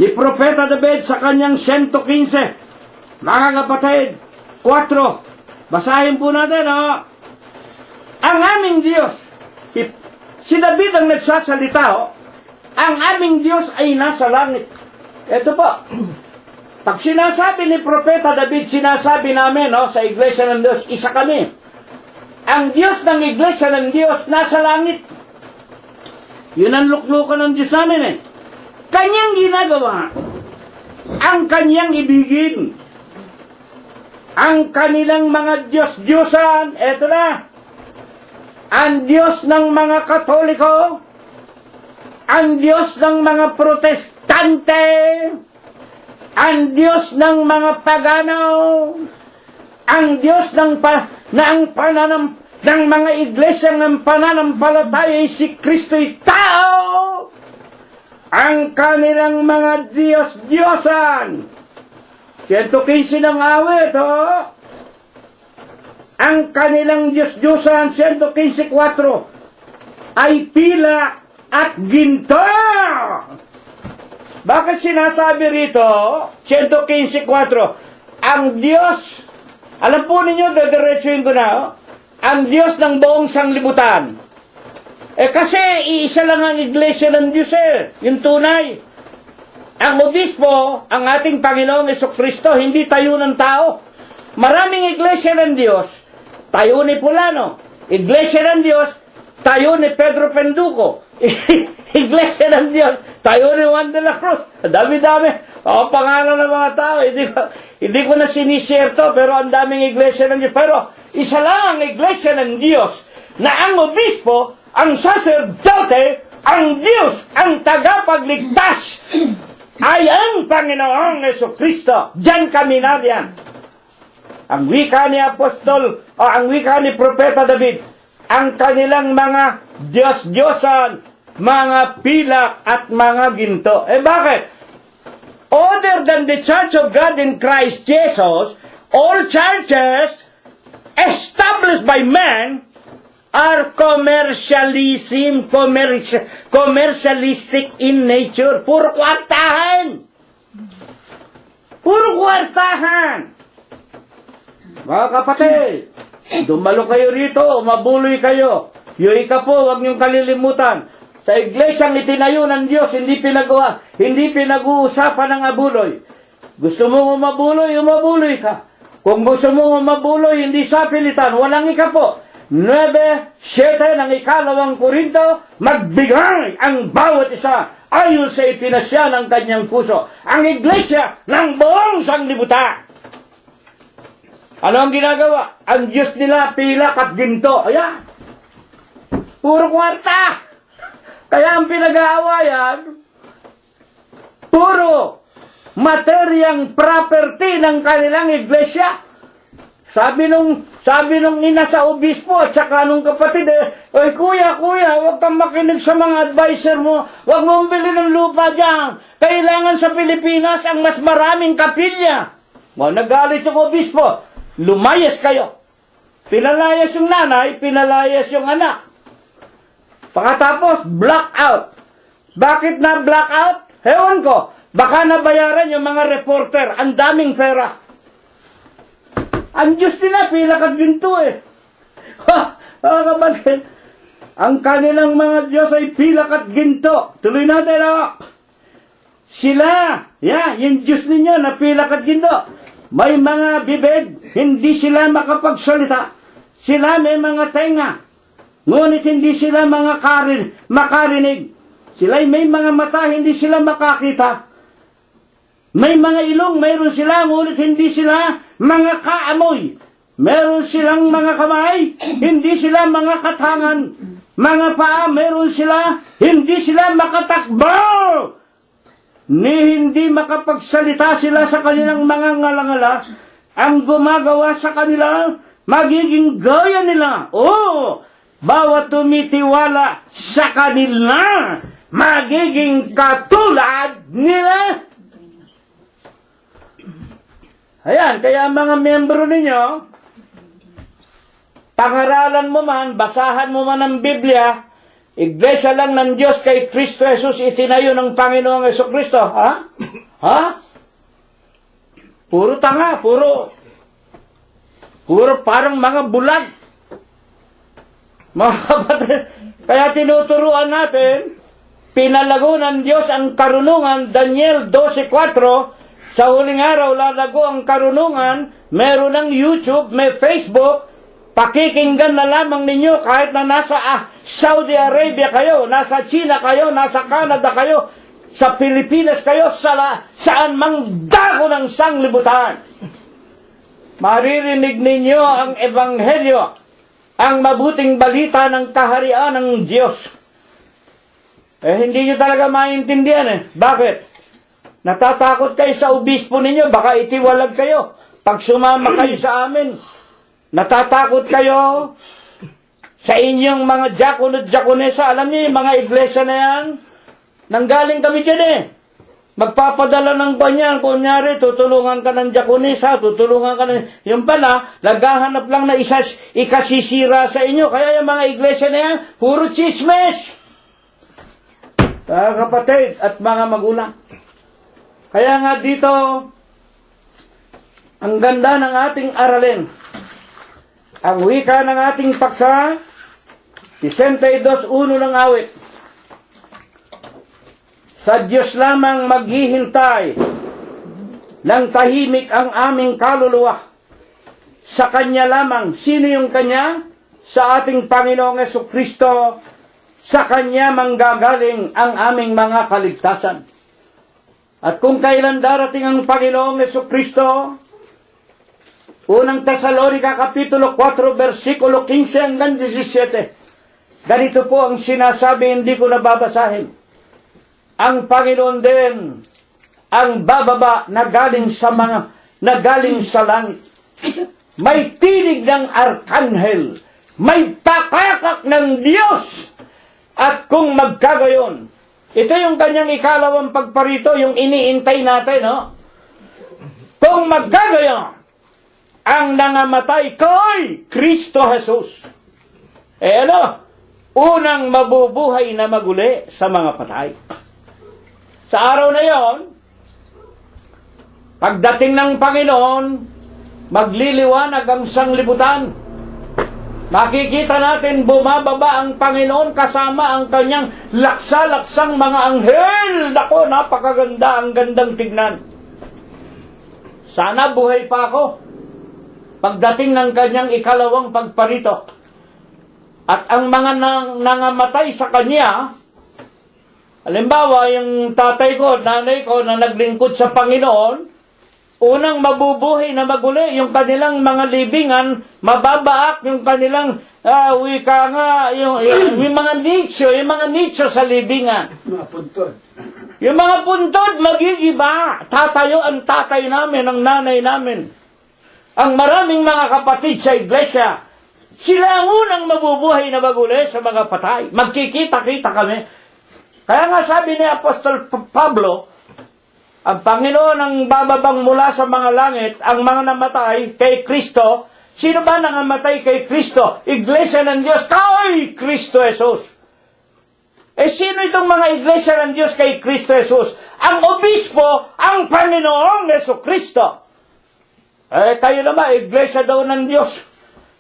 Ni Propeta David sa kanyang 115. Mga kapatid, 4. Basahin po natin, Ang aming Diyos, si David ang nagsasalita, ang aming Diyos ay nasa langit. Ito po. Pag sinasabi ni Propeta David, sinasabi namin, sa Iglesia ng Diyos, isa kami. Ang Diyos ng Iglesia ng Diyos, nasa langit. Yun ang luklukan ng Diyos namin, Kanyang ginagawa, ang Kanyang ibigin. Ang kanilang mga Diyos-Diyosan, eto na, ang Diyos ng mga Katoliko, ang Diyos ng mga Protestante, ang Diyos ng mga Pagano, ang Diyos ng mga iglesia ng pananampalataya ay si Kristo'y tao, ang kanilang mga Diyos-Diyosan. 115 ng awit, ang kanilang Diyos-Diyosan, 115:4, ay pilak at ginto. Bakit sinasabi rito, 115:4, ang Diyos, alam po ninyo, dadiretsuhin ko na, ang Diyos ng buong sanglibutan. Kasi iisa lang ang iglesia ng Diyos yung tunay. Ang obispo, ang ating Panginoong Jesucristo, hindi tayo ng tao. Maraming iglesia ng Diyos, tayo ni Pulano. Iglesia ng Diyos, tayo ni Pedro Penduco. Iglesia ng Diyos, tayo ni Juan de la Cruz. Dami-dami. Pangalan ng mga tao. Hindi ko na sinishare to, pero ang daming iglesia ng Diyos. Pero isa lang ang iglesia ng Diyos na ang obispo, ang saserdote, ang Diyos, ang tagapagligtas ay ang Panginoong Jesucristo. Diyan kami nariyan. Ang wika ni Apostol o ang wika ni Propeta David, ang kanilang mga Diyos-Diyosan, mga pilak at mga ginto. Bakit? Other than the Church of God in Christ Jesus, all churches established by man are commercialistic in nature. Puro kwartahan. Puro kwartahan. Mga kapatid, dumalo kayo rito, mabuloy kayo. Yung ika po, huwag niyong kalilimutan. Sa iglesyang itinayo ng Diyos, hindi pinag-uusapan ng abuloy. Gusto mo mabuloy, umabuloy ka. Kung gusto mo mabuloy, hindi sa pilitan, walang ika po. 9:7 ng 2 Korinto, magbigay ang bawat isa ayon sa ipinasya ng kanyang puso. Ang iglesia ng buong sanglibutan. Ano ang ginagawa? Ang Diyos nila, pilak at ginto. Ayan. Puro kwarta. Kaya ang pinag-aawayan, puro materyang property ng kanilang iglesia. Sabi nung ina sa obispo at saka nung kapatid, oy kuya, huwag kang makinig sa mga advisor mo. Huwag mong bilhin ng lupa dyan. Kailangan sa Pilipinas ang mas maraming kapilya. Nagalit yung obispo. Lumayas kayo. Pinalayas yung nanay, pinalayas yung anak. Pagkatapos, blackout. Bakit na blackout? Hewan ko. Baka nabayaran yung mga reporter. Ang daming pera. Ang Diyos nila, pilak at ginto Mga kapatid, ang kanilang mga Diyos ay pilak at ginto. Tuloy natin Sila, yung Diyos ninyo na pilak at ginto. May mga bibig, hindi sila makapagsalita. Sila may mga tenga, ngunit hindi sila makarinig. Sila may mga mata, hindi sila makakita. May mga ilong, mayroon sila, ngunit hindi sila mga kaamoy. Meron silang mga kamay, hindi sila mga katangan. Mga paa, meron sila, hindi sila makatakbo. Ni hindi makapagsalita sila sa kanilang mga ngalangala, ang gumagawa sa kanila, magiging gaya nila. Bawat tumitiwala sa kanila, magiging katulad nila. Ayan, kaya mga miyembro ninyo, pangaralan mo man, basahan mo man ang Biblia, iglesia lang ng Diyos kay Kristo Jesus, itinayo ng Panginoong Jesucristo. Puro tanga, puro parang mga bulag. Mga kapatid, kaya tinuturuan natin, pinalago ng Diyos ang karunungan, Daniel 12:4, sa huling araw lalago ang karunungan, meron ng YouTube, may Facebook, pakikinggan na lamang ninyo kahit na nasa Saudi Arabia kayo, nasa China kayo, nasa Canada kayo, sa Pilipinas kayo, saan mang dako ng sanglibutan. Maririnig ninyo ang ebanghelyo, ang mabuting balita ng kaharian ng Diyos. Hindi nyo talaga maintindihan Bakit? Natatakot kayo sa obispo ninyo, baka itiwalag kayo pag sumama kayo sa amin. Natatakot kayo sa inyong mga diakon at diakonesa. Alam niyo, yung mga iglesia na yan, nanggaling kami dyan Magpapadala ng kanyan, kunyari, tutulungan ka ng diakonisa, tutulungan ka ng... Yung pala, naghahanap lang na ikasisira sa inyo. Kaya yung mga iglesia na yan, puro chismes. Kapatid at mga magulang. Kaya nga dito, ang ganda ng ating aralin. Ang wika ng ating paksa, 62:1 ng awit. Sa Diyos lamang maghihintay ng tahimik ang aming kaluluwa. Sa Kanya lamang. Sino yung Kanya? Sa ating Panginoong Jesucristo. Sa Kanya manggagaling ang aming mga kaligtasan. At kung kailan darating ang Panginoong Jesucristo, unang Tesalonica Kapitulo 4, versikulo 15 hanggang 17. Ganito po ang sinasabi, hindi ko nababasahin. Ang Panginoon din ang bababa na galing sa langit. May tinig ng arkanghel, may pakakak ng Diyos. At kung magkagayon, ito yung kanyang ikalawang pagparito, yung iniintay natin, no? Kung magkagayon, ang nangamatay kay Kristo Jesus, unang mabubuhay na maguli sa mga patay. Sa araw na yon, pagdating ng Panginoon, magliliwanag ang sanglibutan. Makikita natin bumababa ang Panginoon kasama ang kanyang laksa-laksang mga anghel. Nako, napakaganda, ang gandang tignan. Sana buhay pa ako pagdating ng kanyang ikalawang pagparito. At ang mga nangamatay sa kanya, halimbawa, yung tatay ko, nanay ko na naglingkod sa Panginoon, unang mabubuhay na maguli, yung kanilang mga libingan, mababaak yung kanilang, yung mga nicho sa libingan. Mga puntod. Yung mga puntod, magigiba. Tatayo ang tatay namin, ang nanay namin. Ang maraming mga kapatid sa iglesia, sila ang unang mabubuhay na maguli sa mga patay. Magkikita-kita kami. Kaya nga sabi ni Apostol Pablo, ang Panginoon ang bababang mula sa mga langit, ang mga namatay kay Kristo. Sino ba nangamatay kay Kristo? Iglesia ng Diyos kay Kristo Jesus. Sino itong mga iglesia ng Diyos kay Kristo Jesus? Ang obispo, ang Panginoong Jesucristo. Kayo naman, iglesia daw ng Diyos.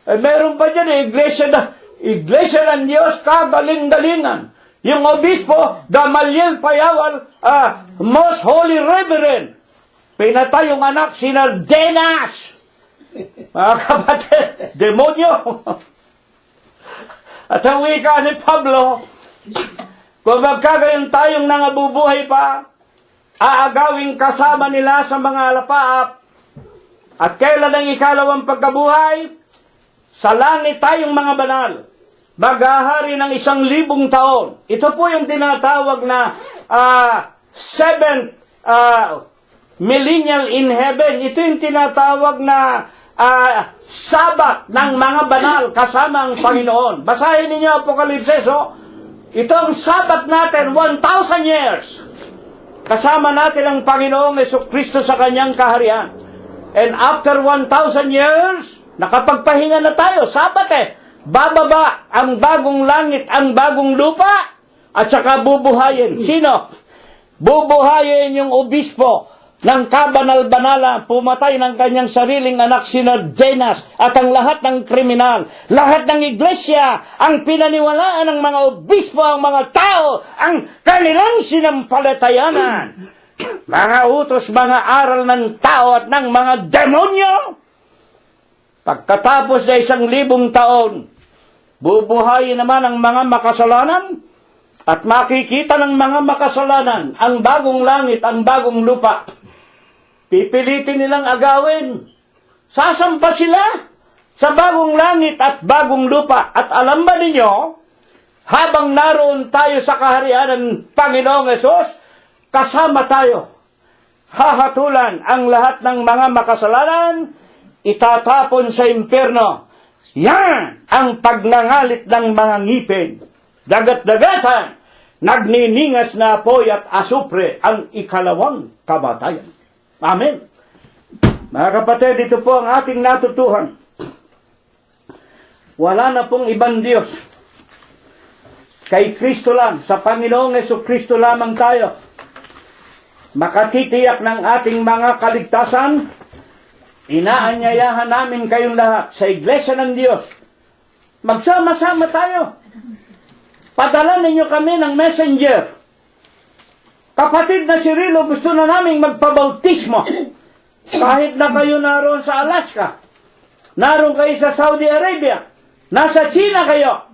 Meron pa dyan, iglesia ng Diyos kagaling-galingan. Yung obispo, Gamaliel Payawal, Most Holy Reverend. Pinatay yung anak, sina Denas. Mga kapatid, demonyo. At ang wika ni Pablo, kung magkagayon tayong nangabubuhay pa, aagawing kasama nila sa mga alapaap. At kailan ang ikalawang pagkabuhay? Sa langit tayong mga banal. Maghahari ng 1,000 taon. Ito po yung tinatawag na 7th millennial in heaven. Ito yung tinatawag na sabat ng mga banal kasama ang Panginoon. Basahin ninyo Apokalipsis, Ito ang sabat natin, 1,000 years. Kasama natin ang Panginoong Jesucristo sa kanyang kaharian. And after 1,000 years, nakapagpahinga na tayo. Sabat bababa ang bagong langit, ang bagong lupa, at saka bubuhayin. Sino? Bubuhayin yung obispo ng kabanal-banala, pumatay ng kanyang sariling anak, sina Denas, at ang lahat ng kriminal, lahat ng iglesia, ang pinaniwalaan ng mga obispo, ang mga tao, ang kanilang sinampalatayanan. Mga utos, mga aral ng tao at ng mga demonyo. Pagkatapos na 1,000 taon, bubuhayin naman ang mga makasalanan at makikita ng mga makasalanan ang bagong langit, ang bagong lupa. Pipilitin nilang agawin. Sasampa sila sa bagong langit at bagong lupa. At alam ba ninyo, habang naroon tayo sa kaharian ng Panginoong Hesus, kasama tayo. Hahatulan ang lahat ng mga makasalanan, itatapon sa impyerno. Yan ang pagnangalit ng mga ngipin. Dagat-dagatan. nagniningas na apoy at asupre ang ikalawang kamatayan. Amen. Mga kapatid, ito po ang ating natutuhan. Wala na pong ibang Diyos. Kay Kristo lang, sa Panginoong Jesucristo lamang tayo makatitiyak ng ating mga kaligtasan. Inaanyayahan namin kayong lahat sa Iglesia ng Diyos. Magsama-sama tayo. Padala ninyo kami ng messenger. Kapatid na si Rilo, gusto na naming magpabautismo. Kahit na kayo naroon sa Alaska, naroon kayo sa Saudi Arabia, nasa China kayo,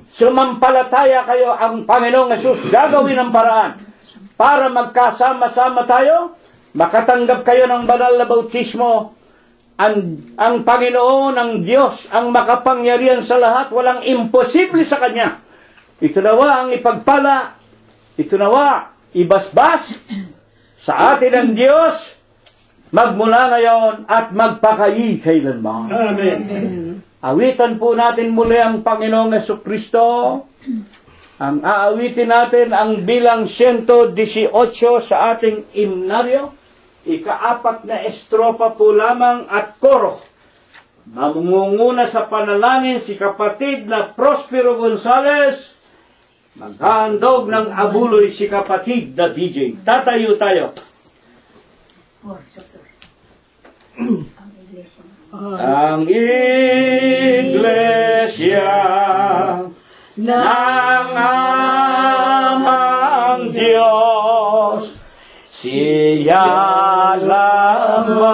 sumampalataya kayo, ang Panginoong Hesus gagawin ang paraan para magkasama-sama tayo, makatanggap kayo ng banal na bautismo. Ang Panginoon, ang Diyos, ang makapangyarihan sa lahat, walang imposible sa Kanya. Ito nawa ang ipagpala, ito nawa ibasbas sa atin ang Diyos, magmula ngayon at magpakailanman. Amen. Awitan po natin muli ang Panginoong Jesucristo. Ang aawitin natin ang bilang 118 sa ating himnaryo. Ika-4 na estropa po lamang at koro. Mamunguna sa panalangin si kapatid na Prospero Gonzales. Maghahandog ng abuloy si kapatid na DJ. Tatayo tayo. Ang Iglesia ng amang Diyos, siya lamang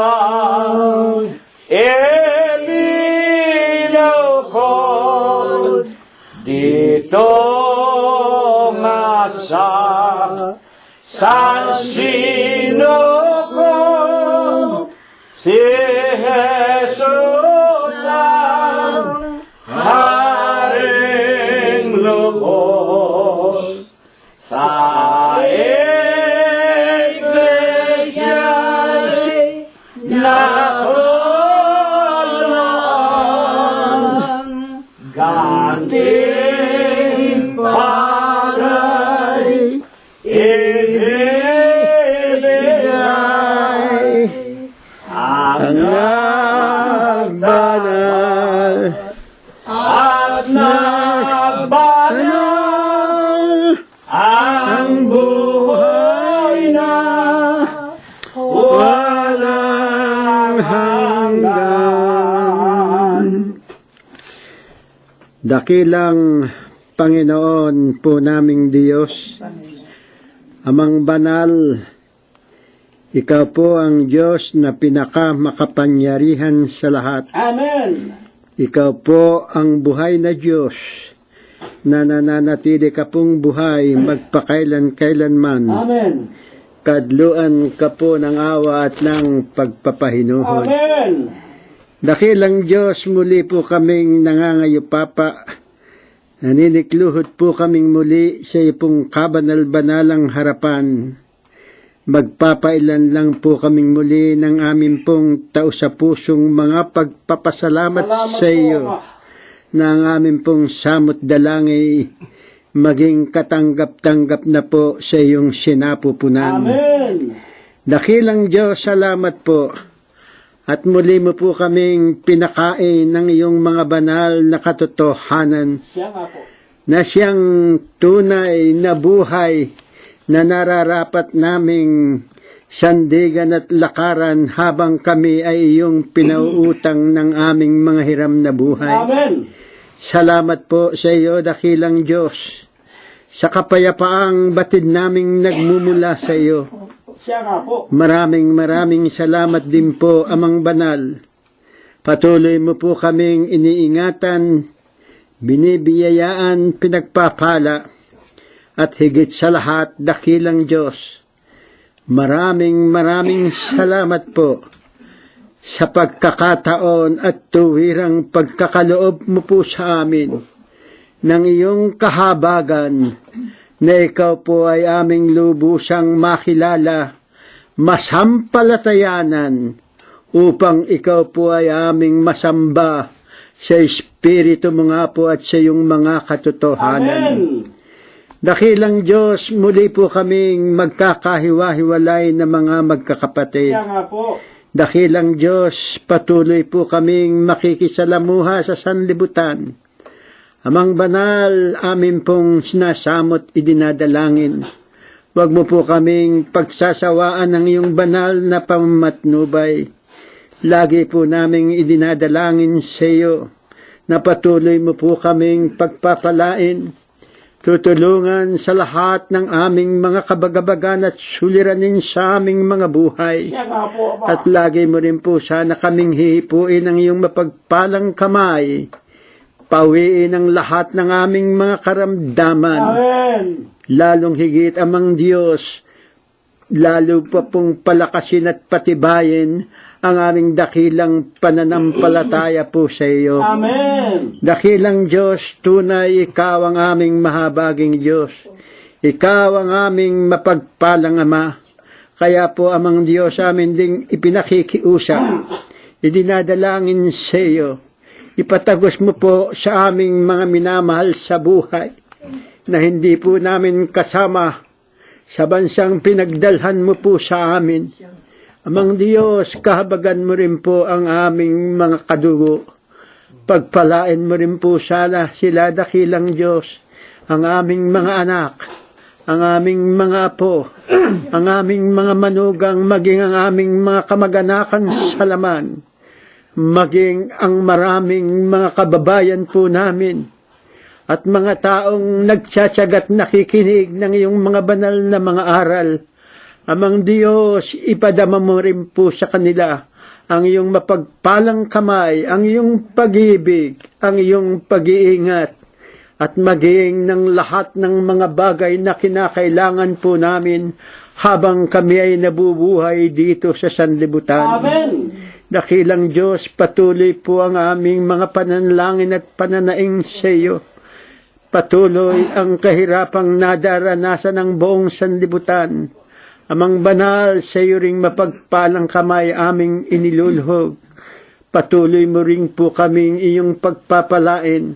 elinaw ko dito nga sa San Sino ko, si Jesus ang Haring lubos sa Iglesia na kulong ganting palay ibibigay ang nagbanal at nagbanal ang buhay na walang hanggan. Dakilang Panginoon po naming Diyos, Amang Banal, Ikaw po ang Diyos na pinakamakapangyarihan sa lahat. Amen. Ikaw po ang buhay na Diyos na nananatili ka pong buhay magpakailan-kailanman. Amen. Kadluan ka po ng awa at ng pagpapahinuhod. Amen. Dakilang Diyos, muli po kaming nangangayupapa. Naninikluhod po kaming muli sa iyong kabanal-banalang harapan. Magpapailan lang po kaming muli ng aming pong tao-sa-pusong mga pagpapasalamat sa iyo na ang aming pong samot dalangay maging katanggap-tanggap na po sa iyong sinapupunan. Amen. Dakilang Diyos, salamat po. At muli mo po kaming pinakain ng iyong mga banal na katotohanan Siya nga po. na siyang tunay na buhay na nararapat naming sandigan at lakaran habang kami ay iyong pinauutang ng aming mga hiram na buhay. Amen. Salamat po sa iyo, dakilang Diyos, sa kapayapaang batid naming nagmumula sa iyo. Siya nga po. Maraming salamat din po, Amang Banal. Patuloy mo po kaming iniingatan, binibiyayaan, pinagpapala, at higit sa lahat, dakilang Diyos. Maraming salamat po sa pagkakataon at tuwirang pagkakaloob mo po sa amin ng iyong kahabagan na ikaw po ay aming lubusang makilala, masampalatayanan, upang ikaw po ay aming masamba sa Espiritu mo nga po at sa iyong mga katotohanan. Amen. Dakilang Diyos, muli po kaming magkakahiwa-hiwalay na mga magkakapatid. Kaya nga po. Dakilang Diyos, patuloy po kaming makikisalamuha sa sanlibutan. Amang banal, amin pong sinasamot idinadalangin. Huwag mo po kaming pagsasawaan ng iyong banal na pamamatnubay. Lagi po naming idinadalangin sa iyo na patuloy mo po kaming pagpapalain. Tutulungan sa lahat ng aming mga kabagabagan at suliranin sa aming mga buhay. Kaya nga po, Ama. At lagi mo rin po sana kaming hihipuin ng iyong mapagpalang kamay. Pawiin ang lahat ng aming mga karamdaman. Amen. Lalong higit amang Diyos, lalo pa pong palakasin at patibayin ang aming dakilang pananampalataya po sa iyo. Amen. Dakilang Diyos, tunay ikaw ang aming mahabaging Diyos. Ikaw ang aming mapagpalang Ama. Kaya po amang Diyos amin ding ipinakikiusap. Idinadalangin sa iyo. Ipatagos mo po sa aming mga minamahal sa buhay na hindi po namin kasama sa bansang pinagdalhan mo po sa amin. Amang Diyos, kahabagan mo rin po ang aming mga kadugo. Pagpalain mo rin po sana sila, dakilang Diyos, ang aming mga anak, ang aming mga apo, ang aming mga manugang, maging ang aming mga kamag-anakan sa laman, maging ang maraming mga kababayan po namin, at mga taong nagtsatsagat nakikinig ng iyong mga banal na mga aral. Amang Diyos, ipadama mo rin po sa kanila ang iyong mapagpalang kamay, ang iyong pag-ibig, ang iyong pag-iingat, at maging ng lahat ng mga bagay na kinakailangan po namin habang kami ay nabubuhay dito sa sanlibutan. Amen. Dakilang Diyos, patuloy po ang aming mga pananalangin at pananaing sa iyo. Patuloy ang kahirapang nadaranasan ng buong sanlibutan. Amang banal, sa iyo ring mapagpalang kamay aming inilulhog. Patuloy mo ring po kaming iyong pagpapalain,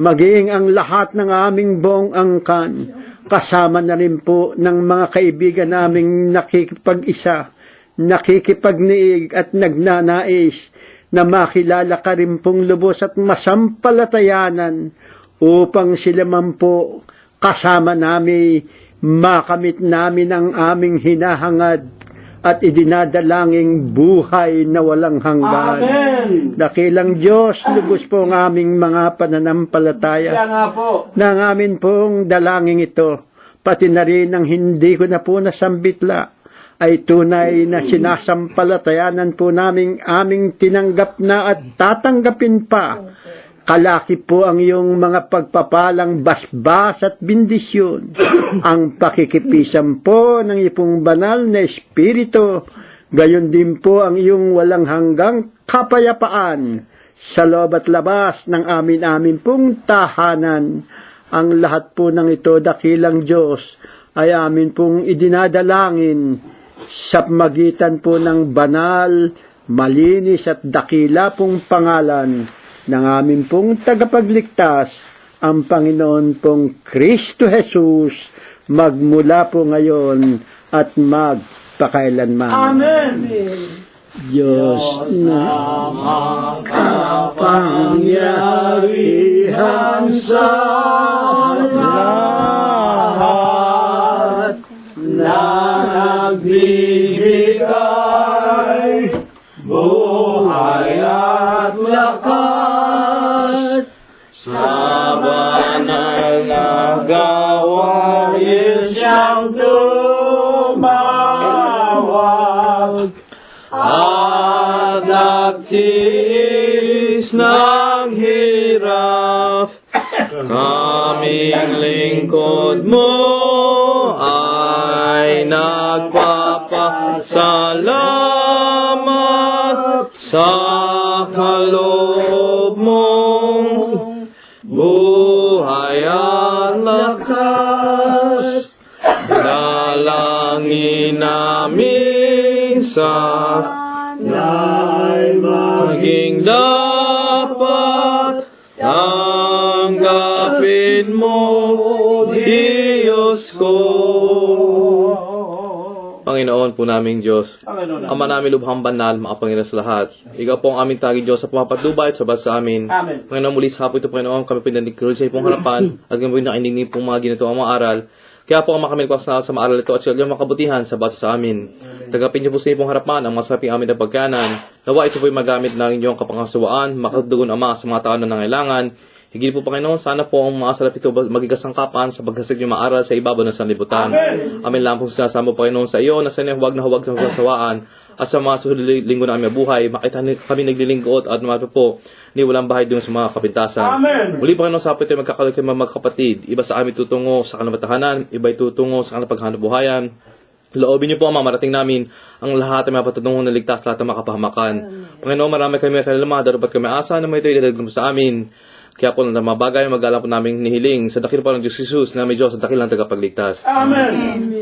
maging ang lahat ng aming buong angkan, kasama na rin po ng mga kaibigan naming nakikipag-isa, nakikipagniig at nagnanais na makilala ka rin pong lubos at masampalatayanan upang sila man po kasama namin makamit namin ang aming hinahangad at idinadalangin buhay na walang hanggan. Amen. Dakilang Diyos, lubos po ang aming mga pananampalataya. Kaya nga po. Na ang amin pong dalangin ito, pati na rin ang hindi ko na po nasambitla, ay tunay na sinasampalatayanan po namin aming tinanggap na at tatanggapin pa. Kalaki po ang iyong mga pagpapalang basbas at bindisyon. Ang pakikipisan po ng iyong banal na espiritu, gayon din po ang iyong walang hanggang kapayapaan sa loob at labas ng amin pong tahanan. Ang lahat po ng ito, dakilang Diyos, ay amin pong idinadalangin sa magitan po ng banal, malinis at dakila pong pangalan ng amin pong tagapagligtas, ang Panginoon pong Kristo Jesus, magmula po ngayon at magpakailanman. Amen. Diyos na makapangyarihan sa lahat, na nagbibigay buhay at lakas sa banal na gawain siyang tumawag at nagtiis ng hirap. Kaming lingkod mo ay nagpapasalamat sa kaloob mong buhay at lakas. Dalangin namin sa ay maging dapat tanggapin mo, Diyos. Diyos ko. Panginoon po naming Diyos, Panginoon Ama namin lubhang banal, makapangyarihan sa lahat. Ikaw po ang aming tanging Diyos sa pumapatnubay at sabat sa amin. Amen. Panginoon, muli sa hapon ito, Panginoon, kami pinanigurod sa iyong harapan at kami po nakinig pong mga ginito ang mga aral. Kaya po ang kami nagpapasalamat sa mga aral ito at sa iyong makabutihan sa basa sa amin. Tagapin niyo po sa iyong harapan ang masaraping amin na pagkanan. Nawa ito po ay magamit ng inyong kapangkasuwaan, makadugon Ama sa mga tao na nangailangan. Higit po, Panginoon, sana po ang mga salap ito maging kasangkapan sa pagkasig niyo maaral sa ibabaw ng sanlibutan. Amin lang po sasama, Panginoon, sa iyo na sa inyo huwag na huwag sa kasawaan at sa mga susunod linggo na aming buhay, makita kami naglilingkod at naman po ni walang bahay doon sa mga kapintasan. Amen. Muli, Panginoon, sa atin magkakalit kayo mga kapatid. Iba sa amin tutungo sa kanamatahanan, iba tutungo sa kanapaghanap buhayan. Loobin niyo po, Ama, marating namin ang lahat ng mga patutungong naligtas, lahat ng mga kapahamakan. Panginoon, marami kami kalama, dapat kami asa na may ito idadagdag sa amin. Kaya po, ng mga bagay, magalang po namin nihiling sa dakil pa ng Diyos Jesus na may Diyos sa dakil ng tagapagligtas. Amen.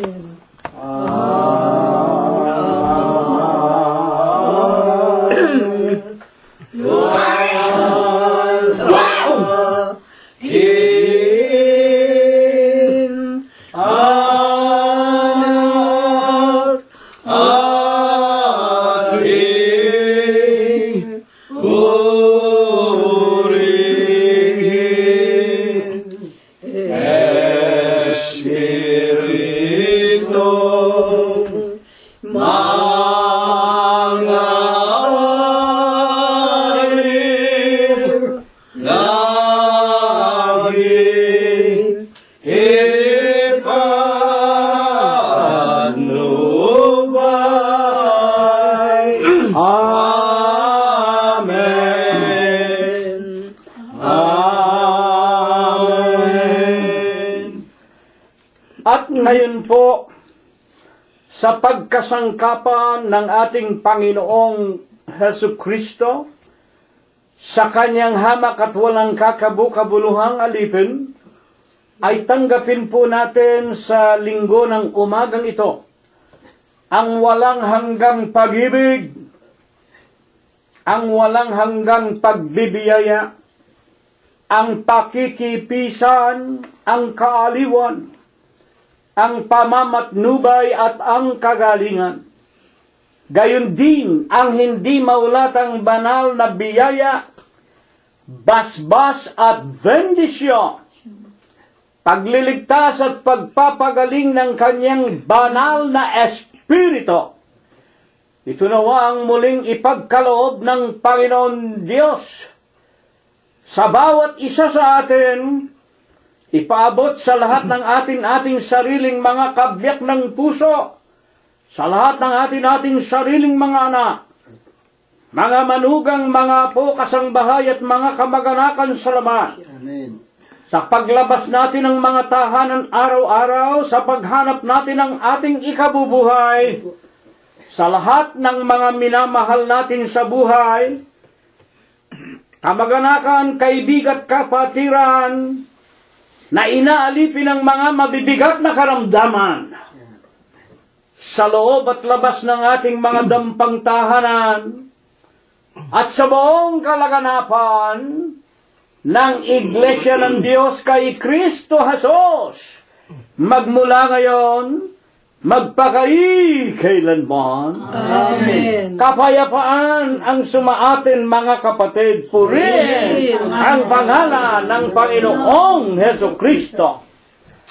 At ngayon po, sa pagkasangkapan ng ating Panginoong Hesu Kristo, sa kanyang hamak at walang kakabukabuluhang alipin, ay tanggapin po natin sa linggo ng umagang ito ang walang hanggang pag-ibig, ang walang hanggang pagbibiyaya, ang pakikipisan, ang kaaliwan, ang pamamatnubay at ang kagalingan. Gayon din ang hindi maulatang banal na biyaya, basbas at bendisyon, pagliligtas at pagpapagaling ng kanyang banal na espiritu. Ito nawa ang muling ipagkaloob ng Panginoon Diyos sa bawat isa sa atin, ipaabot sa lahat ng ating sariling mga kabiyak ng puso, sa lahat ng ating sariling mga anak, mga manugang, mga apo, kasangbahay at mga kamag-anakan sa laman. Amen. Sa paglabas natin ng mga tahanan araw-araw, sa paghanap natin ng ating ikabubuhay, sa lahat ng mga minamahal natin sa buhay, kamag-anakan, kaibigan at kapatiran, na inaalipin ng mga mabibigat na karamdaman sa loob at labas ng ating mga dampang tahanan at sa buong kalaganapan ng Iglesia ng Diyos kay Kristo Jesus, magmula ngayon, magpakailanman. Amen. Kapayapaan ang sumaatin, mga kapatid. Purihin ang pangalan ng Panginoong Hesu Kristo.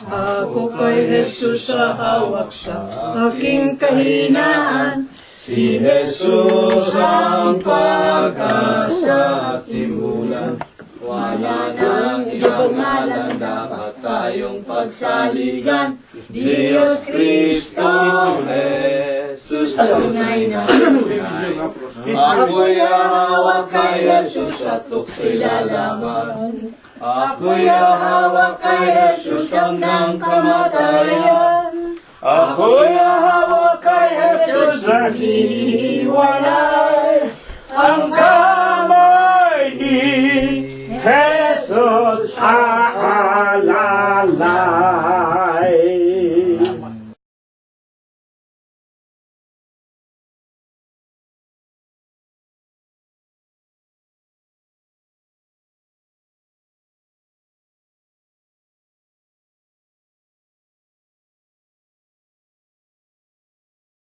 Ako kay Jesus sa hawak sa aking kahinaan. Si Jesus ang pag-asa at timulan. Wala nang ibang ngalan dapat tayong pagsaligan. Diyos Kristo, Jesus, tunay na tunay. Ako'y hawak kay Jesus at tukoy lalaman. Ako'y hawak kay Jesus hanggang kamatayan. Ako'y hawak kay Jesus at hihiwalay ang